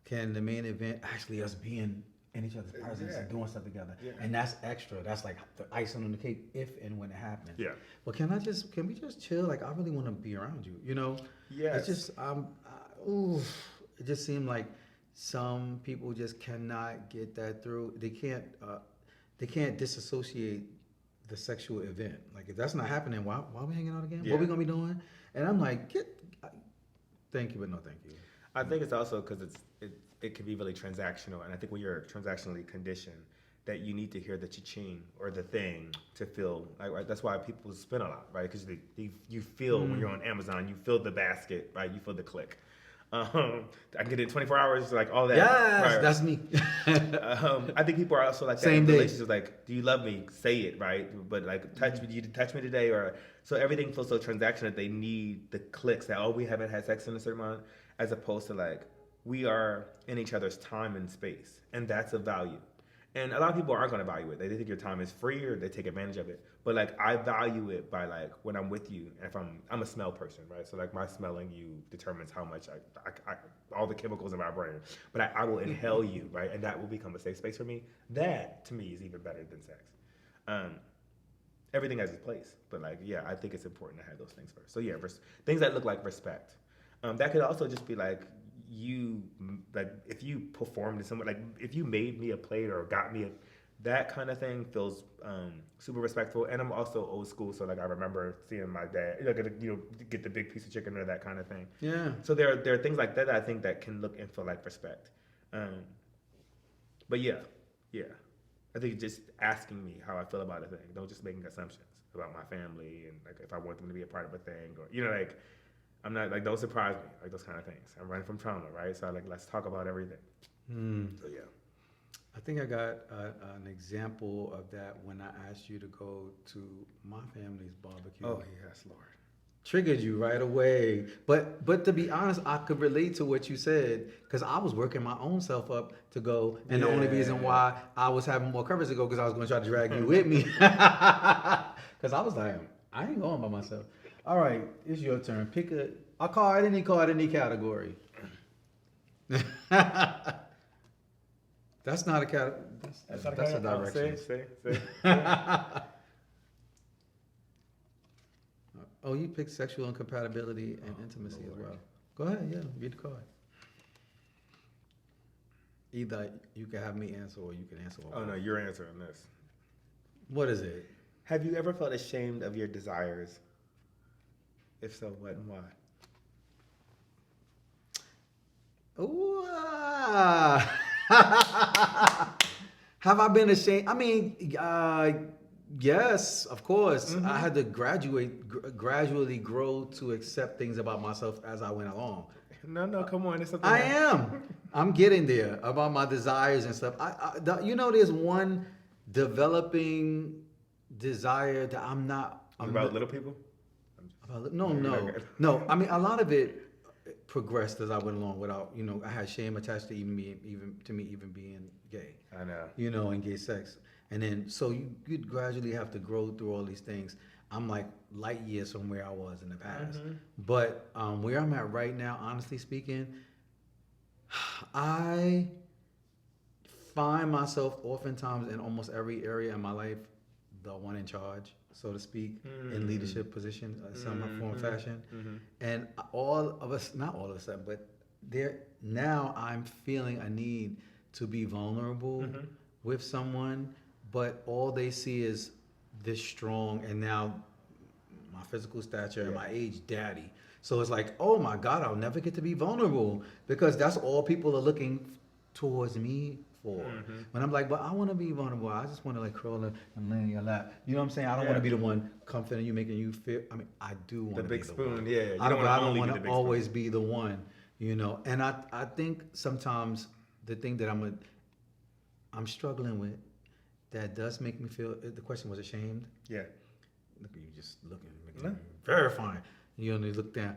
Can the main event actually us being in each other's presence and doing stuff together? Yeah. And that's extra. That's like the icing on the cake if and when it happens. Yeah. But can we just chill? Like, I really want to be around you, you know? Yeah. It's just, it just seemed like some people just cannot get that through. They can't disassociate the sexual event. Like, if that's not happening, why are we hanging out again? Yeah. What are we going to be doing? And I'm like, thank you, but no thank you. I think it's also because it can be really transactional, and I think when you're transactionally conditioned, that you need to hear the cha-ching or the thing to feel like, right? That's why people spin a lot, right? Because you feel when you're on Amazon, you feel the basket, right? You feel the click. I can get it in 24 hours, like all that. Yes, right? That's me. I think people are also like that same in day. Relationships, like, do you love me? Say it, right? But like, touch me. You touch me today, or so everything feels so transactional that they need the clicks that we haven't had sex in a certain amount, as opposed to like, we are in each other's time and space, and that's of value. And a lot of people aren't going to value it. They think your time is free or they take advantage of it. But like, I value it by like when I'm with you, and if I'm a smell person, right? So like my smelling you determines how much I all the chemicals in my brain. But I will inhale you, right? And that will become a safe space for me. That to me is even better than sex. Everything has its place, but like, yeah, I think it's important to have those things first. So yeah, things that look like respect. That could also just be like, if you performed in someone, like if you made me a plate or got me that kind of thing feels super respectful. And I'm also old school, so like I remember seeing my dad, get the big piece of chicken or that kind of thing. Yeah. So there are things like that I think that can look and feel like respect. But yeah, I think just asking me how I feel about a thing, don't just making assumptions. about my family and like if I want them to be a part of a thing or you know like I'm not like don't surprise me like those kind of things. I'm running from trauma, right? So like let's talk about everything. So yeah. I think I got an example of that when I asked you to go to my family's barbecue. Oh yes, Lord. Triggered you right away. But to be honest, I could relate to what you said because I was working my own self up to go, and the only reason why I was having more courage to go because I was going to try to drag you with me. Because I was like, I ain't going by myself. All right, it's your turn. Pick a card, any category. That's not a category. That's a direction. Say. Oh, you picked sexual incompatibility and intimacy as well. Go ahead, yeah, read the card. Either you can have me answer or you can answer. Oh no, you're answering this. What is it? Have you ever felt ashamed of your desires? If so, what and why? Ooh, have I been ashamed? I mean, yes, of course. I had to gradually grow to accept things about myself as I went along. No, come on. It's something I am. I'm getting there about my desires and stuff. There's one developing desire that I'm not. About little people? No. I mean, a lot of it progressed as I went along without, I had shame attached to even being gay. I know. And gay sex. And then, so you gradually have to grow through all these things. I'm like light years from where I was in the past. But where I'm at right now, honestly speaking, I find myself oftentimes in almost every area in my life, the one in charge, so to speak, in leadership position, some form of fashion. And all of us, not all of us, but now I'm feeling a need to be vulnerable with someone, but all they see is this strong and now my physical stature and my age daddy. So it's like, oh my God, I'll never get to be vulnerable because that's all people are looking towards me for. When I'm like, but I want to be vulnerable. I just want to like curl up and lay in your lap. You know what I'm saying? I don't want to be the one comforting you, making you feel. I mean, I do want to be the spoon, one. yeah. I don't want to always be the one, And I think sometimes the thing that I'm struggling with that does make me feel. The question was ashamed. Yeah. Look at you just looking, verifying. You look down.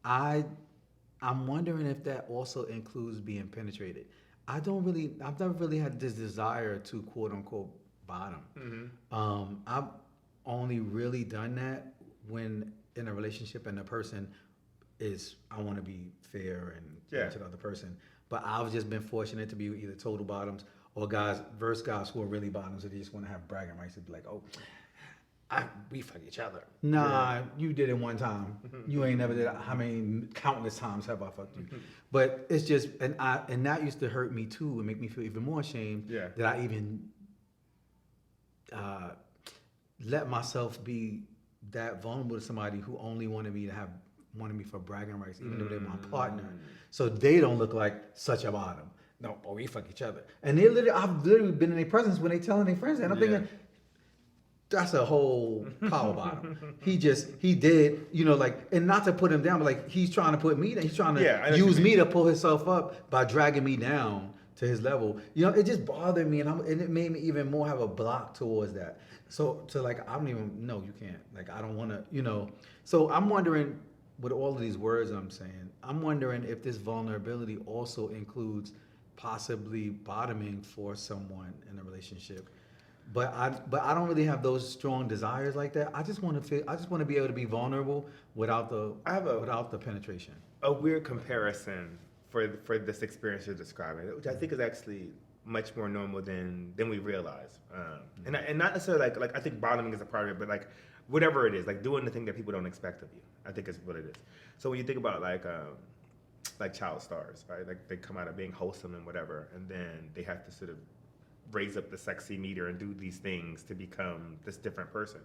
I'm wondering if that also includes being penetrated. I've never really had this desire to quote unquote bottom. I've only really done that when in a relationship and the person is, I want to be fair and to the other person. But I've just been fortunate to be either total bottoms or guys who are really bottoms and they just want to have bragging rights to be like, oh, we fuck each other. Nah, you did it one time. You ain't never did it. How many countless times have I fucked you? But it's just, and that used to hurt me too and make me feel even more ashamed that I even let myself be that vulnerable to somebody who only wanted me for bragging rights, even though they're my partner. So they don't look like such a bottom. No, but we fuck each other. And I've literally been in their presence when they telling their friends that. And I'm thinking, that's a whole power bottom. He did, and not to put him down, but like he's trying to put me down. He's trying to use me to pull himself up by dragging me down to his level. It just bothered me, and it made me even more have a block towards that. So like, I don't even, no, you can't. Like, I don't want to, So I'm wondering, with all of these words I'm saying, I'm wondering if this vulnerability also includes possibly bottoming for someone in a relationship. But I don't really have those strong desires like that. I just want to be able to be vulnerable without the penetration. A weird comparison for this experience you're describing, which I think is actually much more normal than we realize. And not necessarily like I think bottoming is a part of it, but like whatever it is, like doing the thing that people don't expect of you, I think is what it is. So when you think about like child stars, right? Like they come out of being wholesome and whatever, and then they have to sort of raise up the sexy meter and do these things to become this different person.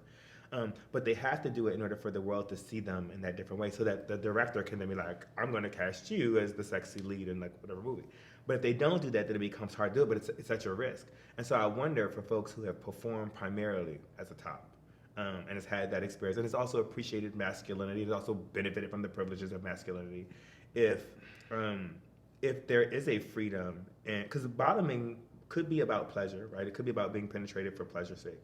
But they have to do it in order for the world to see them in that different way so that the director can then be like, I'm going to cast you as the sexy lead in like whatever movie. But if they don't do that, then it becomes hard to do it, but it's such a risk. And so I wonder for folks who have performed primarily as a top, and has had that experience, and has also appreciated masculinity, has also benefited from the privileges of masculinity. If there is a freedom, and because bottoming could be about pleasure, right? It could be about being penetrated for pleasure's sake.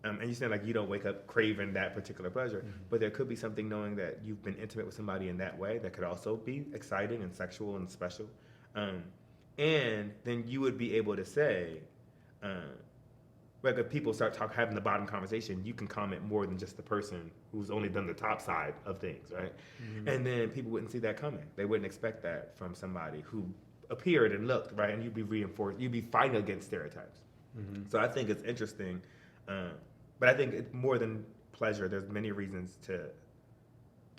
And you said like you don't wake up craving that particular pleasure, but there could be something knowing that you've been intimate with somebody in that way that could also be exciting and sexual and special. And then you would be able to say, like if people start having the bottom conversation, you can comment more than just the person who's only done the top side of things, right? And then people wouldn't see that coming. They wouldn't expect that from somebody who appeared and looked, right? And you'd be reinforced, you'd be fighting against stereotypes. So I think it's interesting, but I think it's more than pleasure. There's many reasons to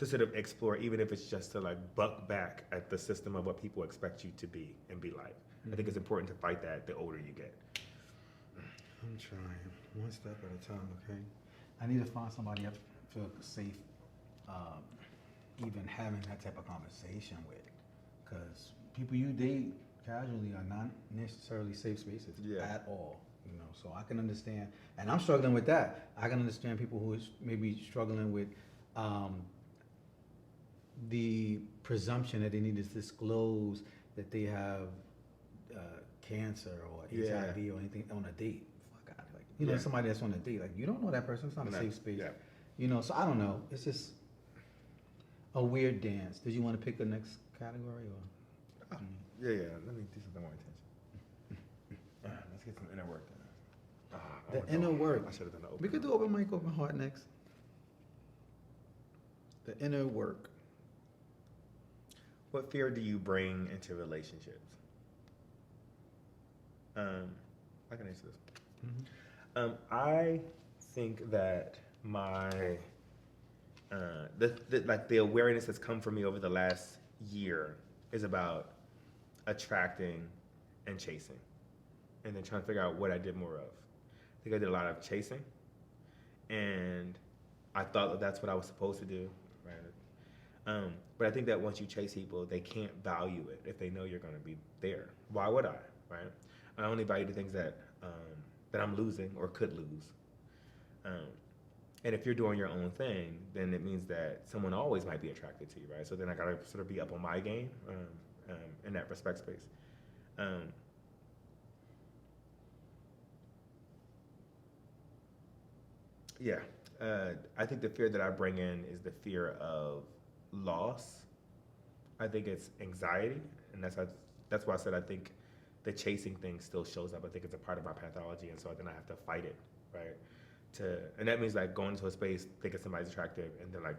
sort of explore, even if it's just to like buck back at the system of what people expect you to be and be like. I think it's important to fight that the older you get. I'm trying one step at a time. Okay, I need to find somebody I feel safe, even having that type of conversation with, because people you date casually are not necessarily safe spaces at all. You know, so I can understand, and I'm struggling with that. I can understand people who is maybe struggling with the presumption that they need to disclose that they have cancer or HIV or anything on a date. Fuck out, like you know, somebody that's on a date, like you don't know that person. It's not a safe space. Yeah. You know, so I don't know. It's just a weird dance. Did you want to pick the next category or? Yeah. Let me do something more intense. Let's get some inner work done. The inner work. I should have done the open. We could do open mic, open heart next. The inner work. What fear do you bring into relationships? I can answer this. I think that my the awareness that's come from me over the last year is about attracting and chasing, and then trying to figure out what I did more of. I think I did a lot of chasing, and I thought that that's what I was supposed to do, right? But I think that once you chase people, they can't value it if they know you're going to be there. Why would I, right? I only value the things that I'm losing or could lose. And if you're doing your own thing, then it means that someone always might be attracted to you, right? So then I gotta sort of be up on my game in that respect space. I think the fear that I bring in is the fear of loss. I think it's anxiety, and that's why I said I think the chasing thing still shows up. I think it's a part of my pathology, and so then I have to fight it, right? And that means like going to a space, thinking somebody's attractive, and then like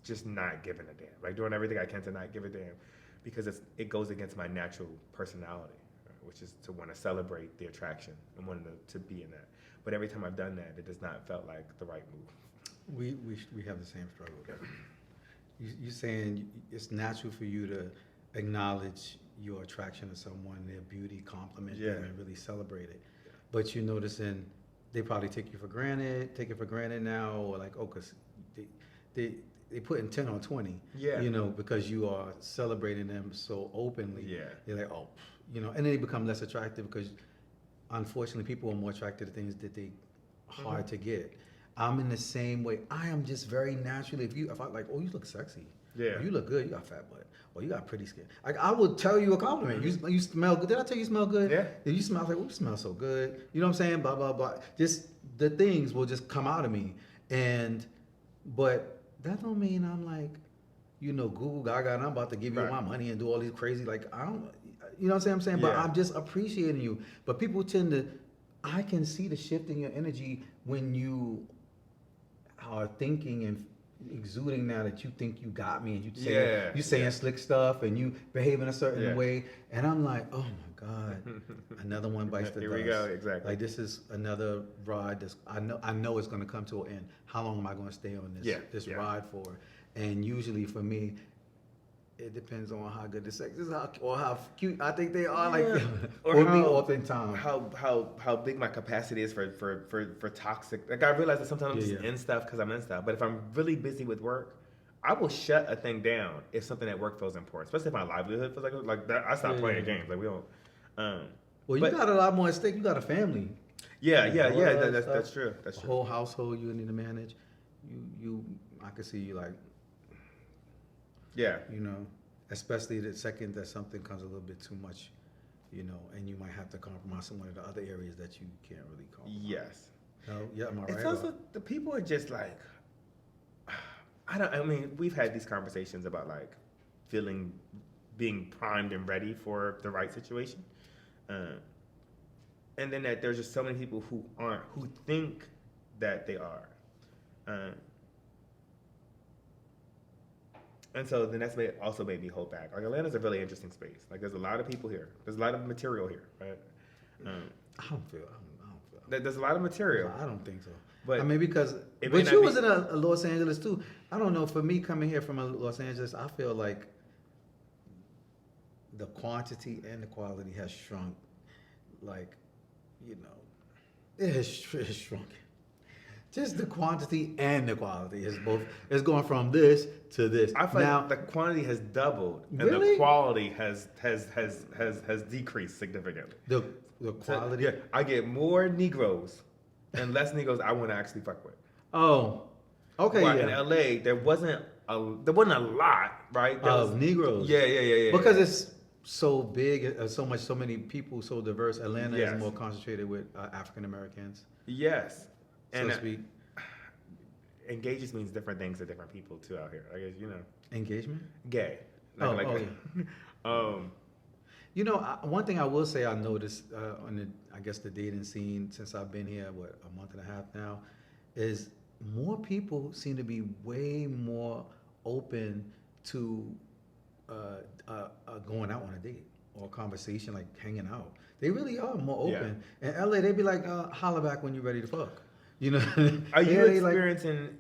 just not giving a damn, like doing everything I can to not give a damn, because it goes against my natural personality, right? Which is to want to celebrate the attraction and wanting to be in that. But every time I've done that, it does not felt like the right move. We have the same struggle. You saying it's natural for you to acknowledge your attraction to someone, their beauty, compliment them, and really celebrate it. But you're noticing they probably take it for granted now, or like, because they putting 10 on 20, you know, because you are celebrating them so openly. They're like, oh, you know, and then they become less attractive because unfortunately people are more attracted to things that they hard to get. I'm in the same way. I am just very naturally, if I like, oh, you look sexy. Oh, you look good. You got fat butt. Or you got pretty skin. Like, I will tell you a compliment. You smell good. Did I tell you smell good? Yeah. Did you smell like, oh, you smell so good. You know what I'm saying? Blah, blah, blah. Just the things will just come out of me. But that don't mean I'm like, you know, Google Gaga and I'm about to give you my money and do all these crazy, like, I don't, you know what I'm saying? But I'm just appreciating you. But people tend to, I can see the shift in your energy when you are thinking and exuding now that you think you got me, and you saying slick stuff and you behave in a certain way, and I'm like, oh my God, another one bites the dust. Here we go, exactly. Like, this is another ride that's I know it's going to come to an end. How long am I going to stay on this ride for? And usually for me, it depends on how good the sex is, or how cute I think they are. Like, or for me, oftentimes, how big my capacity is for toxic. Like, I realize that sometimes I'm just in stuff because I'm in stuff. But if I'm really busy with work, I will shut a thing down if something at work feels important, especially if my livelihood feels like that. I stop playing games. Like, we don't. Well, you got a lot more at stake. You got a family. Yeah, and yeah, all yeah. that other That's stuff. true. That's A true. whole household you need to manage. I could see you like, Yeah. you know, especially the second that something comes a little bit too much, and you might have to compromise in one of the other areas that you can't really compromise. Yes. No, yeah, am I It's right? also the people are just like, I mean, we've had these conversations about like feeling, being primed and ready for the right situation, and then that there's just so many people who aren't, who think that they are, and so then also made me hold back. Like Atlanta's a really interesting space. Like there's a lot of people here. There's a lot of material here, right? I don't feel. I don't feel. There's a lot of material. I don't think so. But I mean, because it may but not you be- was in a Los Angeles too. I don't know. For me, coming here from Los Angeles, I feel like the quantity and the quality has shrunk. Like, it has shrunk. Just the quantity and the quality is both. It's going from this to this. I feel Now, like the quantity has doubled and Really? the quality has decreased significantly. the So, quality. yeah, I get more Negroes and less Negroes I want to actually fuck with. Oh, okay. While Yeah. in LA, there wasn't a lot, right? There Of was- Negroes. Yeah. Because it's so big, so many people, so diverse. Atlanta Yes. is more concentrated with African Americans, Yes, so and to speak. engages means different things to different people too out here. I guess Engagement. gay. Oh, Yeah. One thing I will say I noticed on the dating scene since I've been here, a month and a half now, is more people seem to be way more open to going out on a date or a conversation, like hanging out. They really are more open. In LA, they be like, holla back when you're ready to fuck. Are you Yeah, they like- experiencing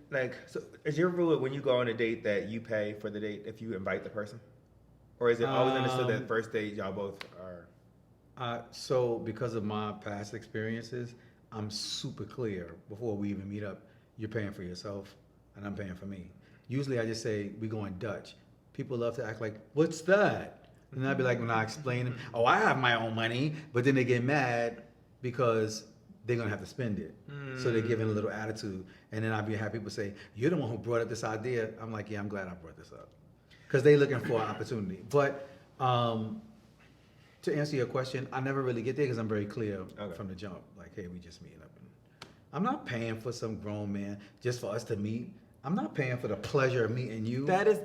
so is your rule when you go on a date that you pay for the date if you invite the person? Or is it always understood that first date y'all both are So because of my past experiences, I'm super clear before we even meet up. You're paying for yourself, and I'm paying for me. Usually, I just say we going Dutch. People love to act like, "What's that?" And I'd be like, when I explain them, "Oh, I have my own money," but then they get mad because they're gonna have to spend it. So they're giving a little attitude, and then I'd be happy people say, "You're the one who brought up this idea." I'm like, "Yeah, I'm glad I brought this up," because they're looking for an opportunity. But to answer your question, I never really get there because I'm very clear from the jump. Like, hey, we just meeting up. I'm not paying for some grown man just for us to meet. I'm not paying for the pleasure of meeting you. That is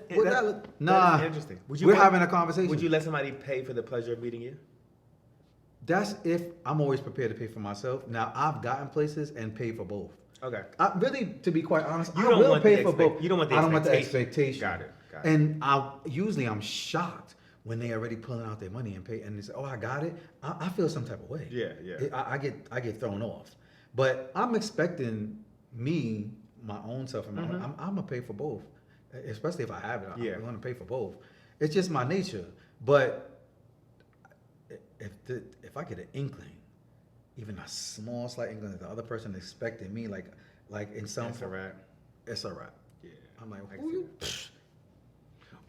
nah. that is interesting. We're having a conversation. Would you let somebody pay for the pleasure of meeting you? That's if I'm always prepared to pay for myself. Now I've gotten places and paid for both. Okay. I really, to be quite honest, You I don't will want pay the for both. you don't want the I don't want the expectation. expectation. Got it. And usually I'm shocked when they already pulling out their money and pay, and they say, "Oh, I got it." I feel some type of way. Yeah. I get thrown off, but I'm expecting my own self, and I'm gonna pay for both, especially if I have it. I'm gonna pay for both. It's just my nature. But if I get an inkling, even a small, slight inkling that the other person expected me, like in some It's a wrap. it's a wrap. Yeah. I'm like, I who you?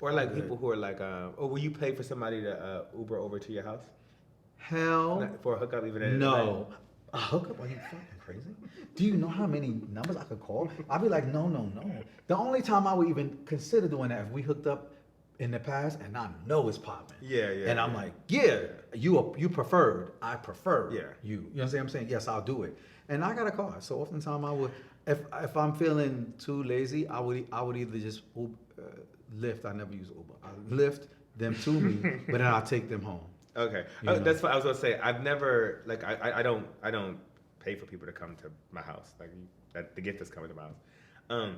Or like people who are like, will you pay for somebody to Uber over to your house Hell for a hookup? Even at no. A hookup? Are you fucking crazy? Do you know how many numbers I could call? I'd be like, no. The only time I would even consider doing that if we hooked up in the past and I know it's popping. Yeah. And I'm like, yeah, you preferred. I prefer Yeah. you. You know what I'm saying? Yes, I'll do it. And I got a car, so oftentimes I would, if I'm feeling too lazy, I would either just Lyft. I never use Uber. I Lyft them to me, but then I'll take them home. Okay, You know. that's what I was gonna say. I've never I don't pay for people to come to my house. Like the gift is coming to my house.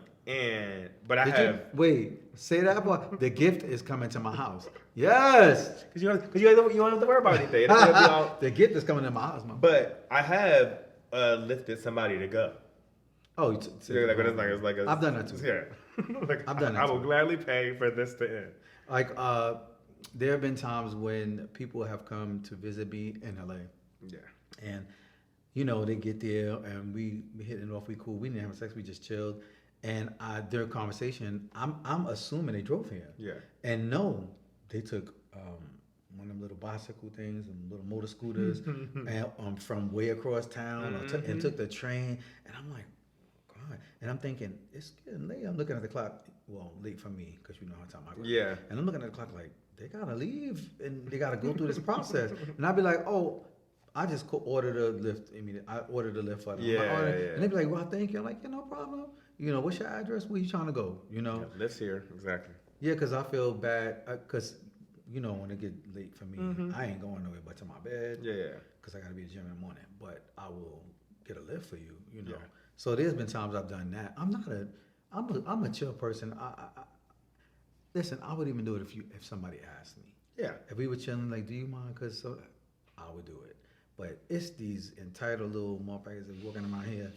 But I have Wait, say that part. The gift is coming to my house. Yes. because you don't have to worry about anything. It'll be all- The gift is coming to my house, man. But I have lifted somebody to go. Oh, It's like I've done that too. Yeah, I've done that I will too. gladly pay for this to end. Like there have been times when people have come to visit me in LA, Yeah. and they get there and we hitting it off. We cool. We didn't have sex. We just chilled. And their conversation, I'm assuming they drove here. Yeah. And no, they took one of them little bicycle things and little motor scooters, and from way across town, and took the train, and I'm like, God, and I'm thinking it's getting late. I'm looking at the clock. Well, late for me because you know how time I work. Yeah. And I'm looking at the clock like they gotta leave and they gotta go through this process, and I'd be like, oh. I just ordered a lift. I mean, I ordered a lift for them. Yeah, And they'd be like, well, thank you. I'm like, yeah, no problem. You know, what's your address? Where you trying to go? You know? Yeah, lives here, exactly. Yeah, because I feel bad. Because, you know, when it get late for me, I ain't going nowhere but to my bed. Yeah. Because I got to be at the gym in the morning. But I will get a lift for you, you know? Yeah. So there's been times I've done that. I'm a chill person. Listen, I would even do it if somebody asked me. Yeah. If we were chilling, like, do you mind? Because I would do it. But it's these entitled little motherfuckers that walking around here.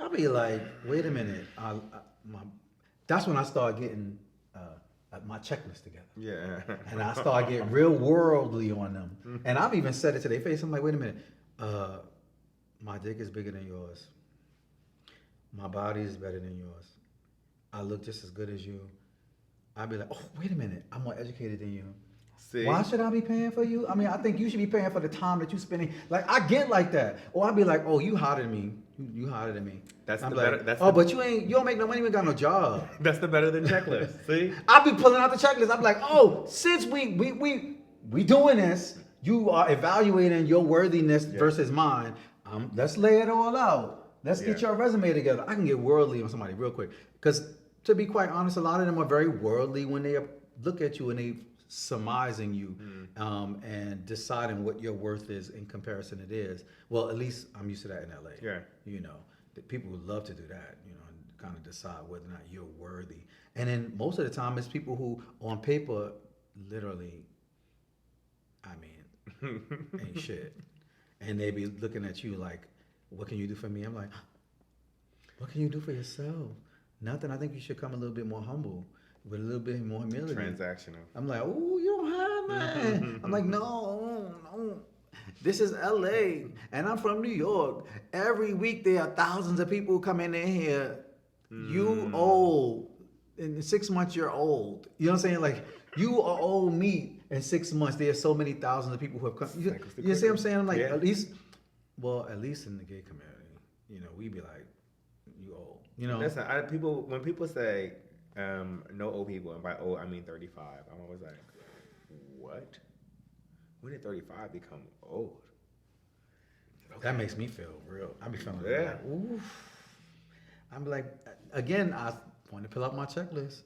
I'll be like, wait a minute. That's when I start getting my checklist together. Yeah. And I start getting real worldly on them. And I've even said it to their face. I'm like, wait a minute. My dick is bigger than yours. My body is better than yours. I look just as good as you. I'd be like, oh, wait a minute. I'm more educated than you. See? Why should I be paying for you? I mean, I think you should be paying for the time that you're spending. Like, I get like that. Or I'd be like, oh, you hotter than me. You hotter than me. That's I'm the like, better. That's oh, the, but you don't make no money. You ain't got no job. That's the better than checklist. See? I'll be pulling out the checklist. I'm like, oh, since we doing this, you are evaluating your worthiness versus mine. Let's lay it all out. Let's get your resume together. I can get worldly on somebody real quick. Because to be quite honest, a lot of them are very worldly when they look at you and they surmising you and deciding what your worth is in comparison it is. Well, at least I'm used to that in LA. Yeah. You know, that people would love to do that, you know, and kind of decide whether or not you're worthy. And then most of the time it's people who on paper literally, I mean, ain't shit. And they be looking at you like, what can you do for me? I'm like, what can you do for yourself? Nothing. I think you should come a little bit more humble. With a little bit more humility. Transactional. I'm like, oh, you don't have that. I'm like, no. This is LA, and I'm from New York. Every week there are thousands of people coming in here. You old. In 6 months, you're old. You know what I'm saying? Like, you are old meat in 6 months. There are so many thousands of people who have come. You see what I'm saying? I'm like, at least in the gay community, you know, we be like, you old. You know? Listen, when people say, no old people, and by old I mean 35. I'm always like, what? When did 35 become old? That makes me feel real. I be feeling like, oof. I'm like, again, I want to pull up my checklist.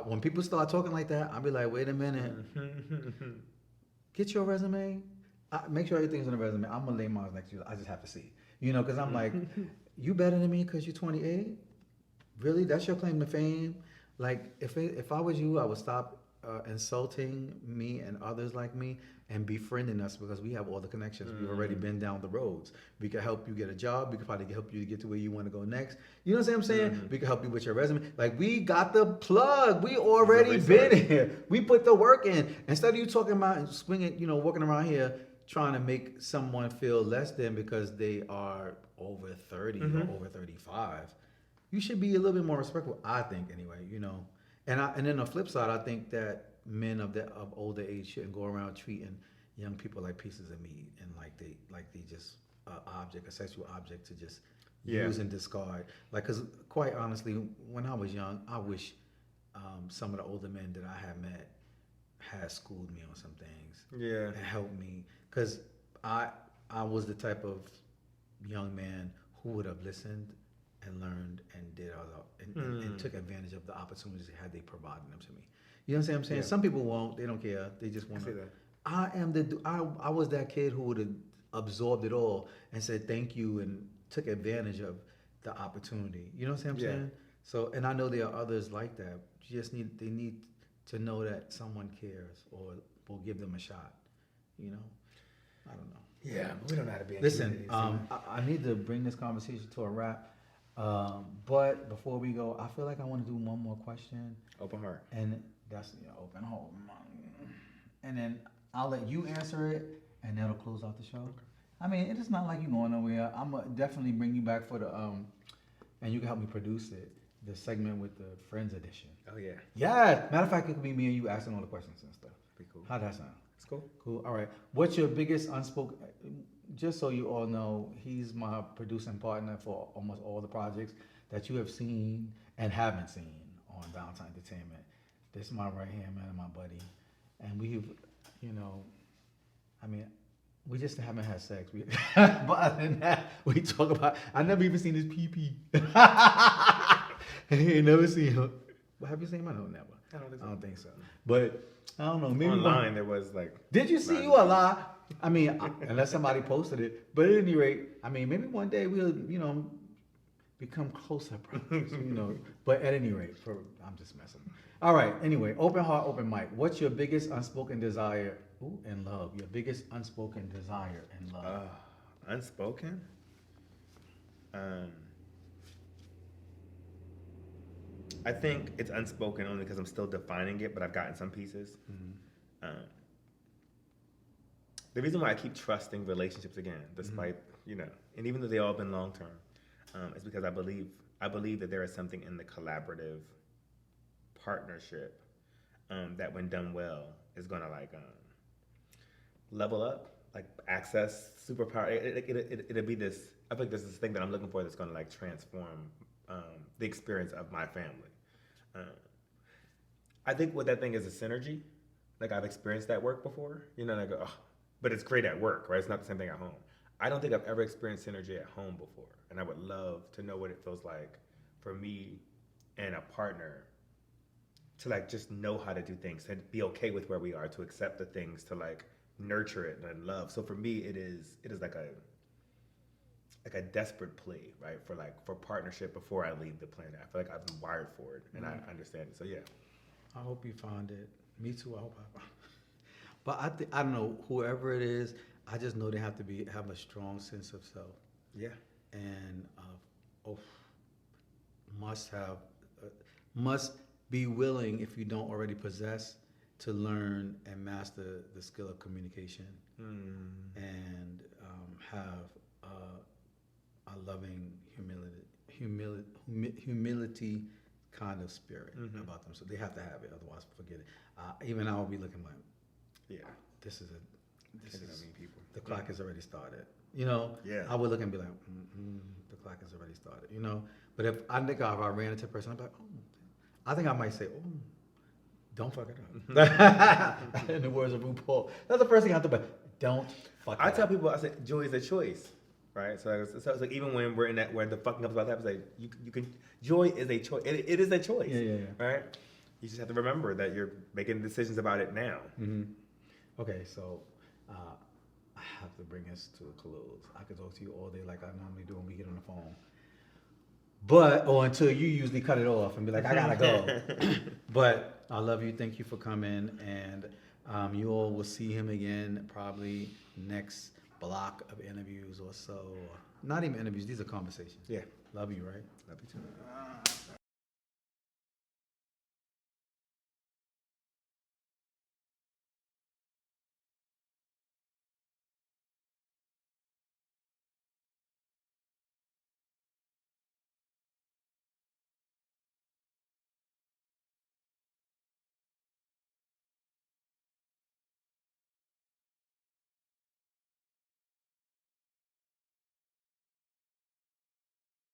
When people start talking like that, I'll be like, wait a minute. Get your resume. Make sure everything's on the resume. I'm gonna lay mine next to you. I just have to see, you know, because I'm like, you better than me because you're 28. Really? That's your claim to fame? Like, if I was you, I would stop insulting me and others like me and befriending us because we have all the connections. We've already been down the roads. We can help you get a job. We can probably help you to get to where you want to go next. You know what I'm saying? We can help you with your resume. Like, we got the plug. We already been here. We put the work in. Instead of you talking about and swinging, you know, walking around here trying to make someone feel less than because they are over 30 or over 35. You should be a little bit more respectful, I think, anyway, you know. And then on the flip side, I think that men of older age shouldn't go around treating young people like pieces of meat and like they just a sexual object to just use and discard. Like, because quite honestly, when I was young, I wish some of the older men that I had met had schooled me on some things. Yeah. And helped me, because I was the type of young man who would have listened and learned and did and took advantage of the opportunities had they provided them to me. You know what I'm saying? Some people won't. They don't care. They just want to. I was that kid who would have absorbed it all and said thank you and took advantage of the opportunity. You know what I'm saying? So, and I know there are others like that. They need to know that someone cares or will give them a shot. You know? I don't know. Yeah, but we don't know how to be. Listen, I need to bring this conversation to a wrap. But before we go, I feel like I want to do one more question. Open heart. And that's open heart. And then I'll let you answer it, and that'll close out the show. Okay. I mean, it's not like you're going nowhere. I'm gonna definitely bring you back for the and you can help me produce it. The segment with the Friends edition. Oh yeah. Yeah. Matter of fact, it could be me and you asking all the questions and stuff. Pretty cool. How'd that sound? It's cool. Cool. All right. What's your biggest unspoken? Just so you all know, he's my producing partner for almost all the projects that you have seen and haven't seen on VaLentine Entertainment. This is my right hand man and my buddy, and we've, you know, I mean, we just haven't had sex. But other than that, we talk about. I never even seen his pee. Ain't never seen him. Well, have you seen him? I don't never. I don't think so. But I don't know. Maybe Online there was like. Did you see you a lot? I mean, unless somebody posted it. But at any rate, I mean, maybe one day we'll, you know, become closer brothers, you know. But at any rate, I'm just messing. All right. Anyway, open heart, open mic. What's your biggest unspoken desire in love? Your biggest unspoken desire in love. Unspoken. I think it's unspoken only because I'm still defining it, but I've gotten some pieces. The reason why I keep trusting relationships again, despite you know, and even though they all been long term, is because I believe that there is something in the collaborative partnership that, when done well, is gonna like level up, like access superpower. It'll be this. I think this is this thing that I'm looking for that's gonna like transform the experience of my family. I think what that thing is a synergy. Like I've experienced that work before, you know, and I go, oh, but it's great at work, right? It's not the same thing at home. I don't think I've ever experienced synergy at home before. And I would love to know what it feels like for me and a partner to like just know how to do things, to be okay with where we are, to accept the things, to like nurture it and love. So for me, it is like a desperate plea, right? For partnership before I leave the planet. I feel like I've been wired for it and I understand it. So yeah. I hope you found it. Me too. I hope I found it. But I don't know, whoever it is, I just know they have to have a strong sense of self. Yeah. And must be willing, if you don't already possess, to learn and master the skill of communication and have a loving humility kind of spirit about them. So they have to have it, otherwise forget it. Even I will be looking like, yeah, this is people. The clock has already started. You know, I would look and be like, the clock has already started. You know, but if I ran into a person, I'm like, I think I might say, don't fuck it up. In the words of RuPaul, that's the first thing I thought about. Don't fuck it up. I tell people, I say, joy is a choice, right? So it's like even when we're in that, where the fucking up about that, it's like you can. Joy is a choice. It is a choice. Yeah. Right. You just have to remember that you're making decisions about it now. Okay, so I have to bring us to a close. I could talk to you all day like I normally do when we get on the phone. Until you usually cut it off and be like, I gotta go. But I love you. Thank you for coming. And you all will see him again probably next block of interviews or so. Not even interviews, these are conversations. Yeah. Love you, right? Love you too.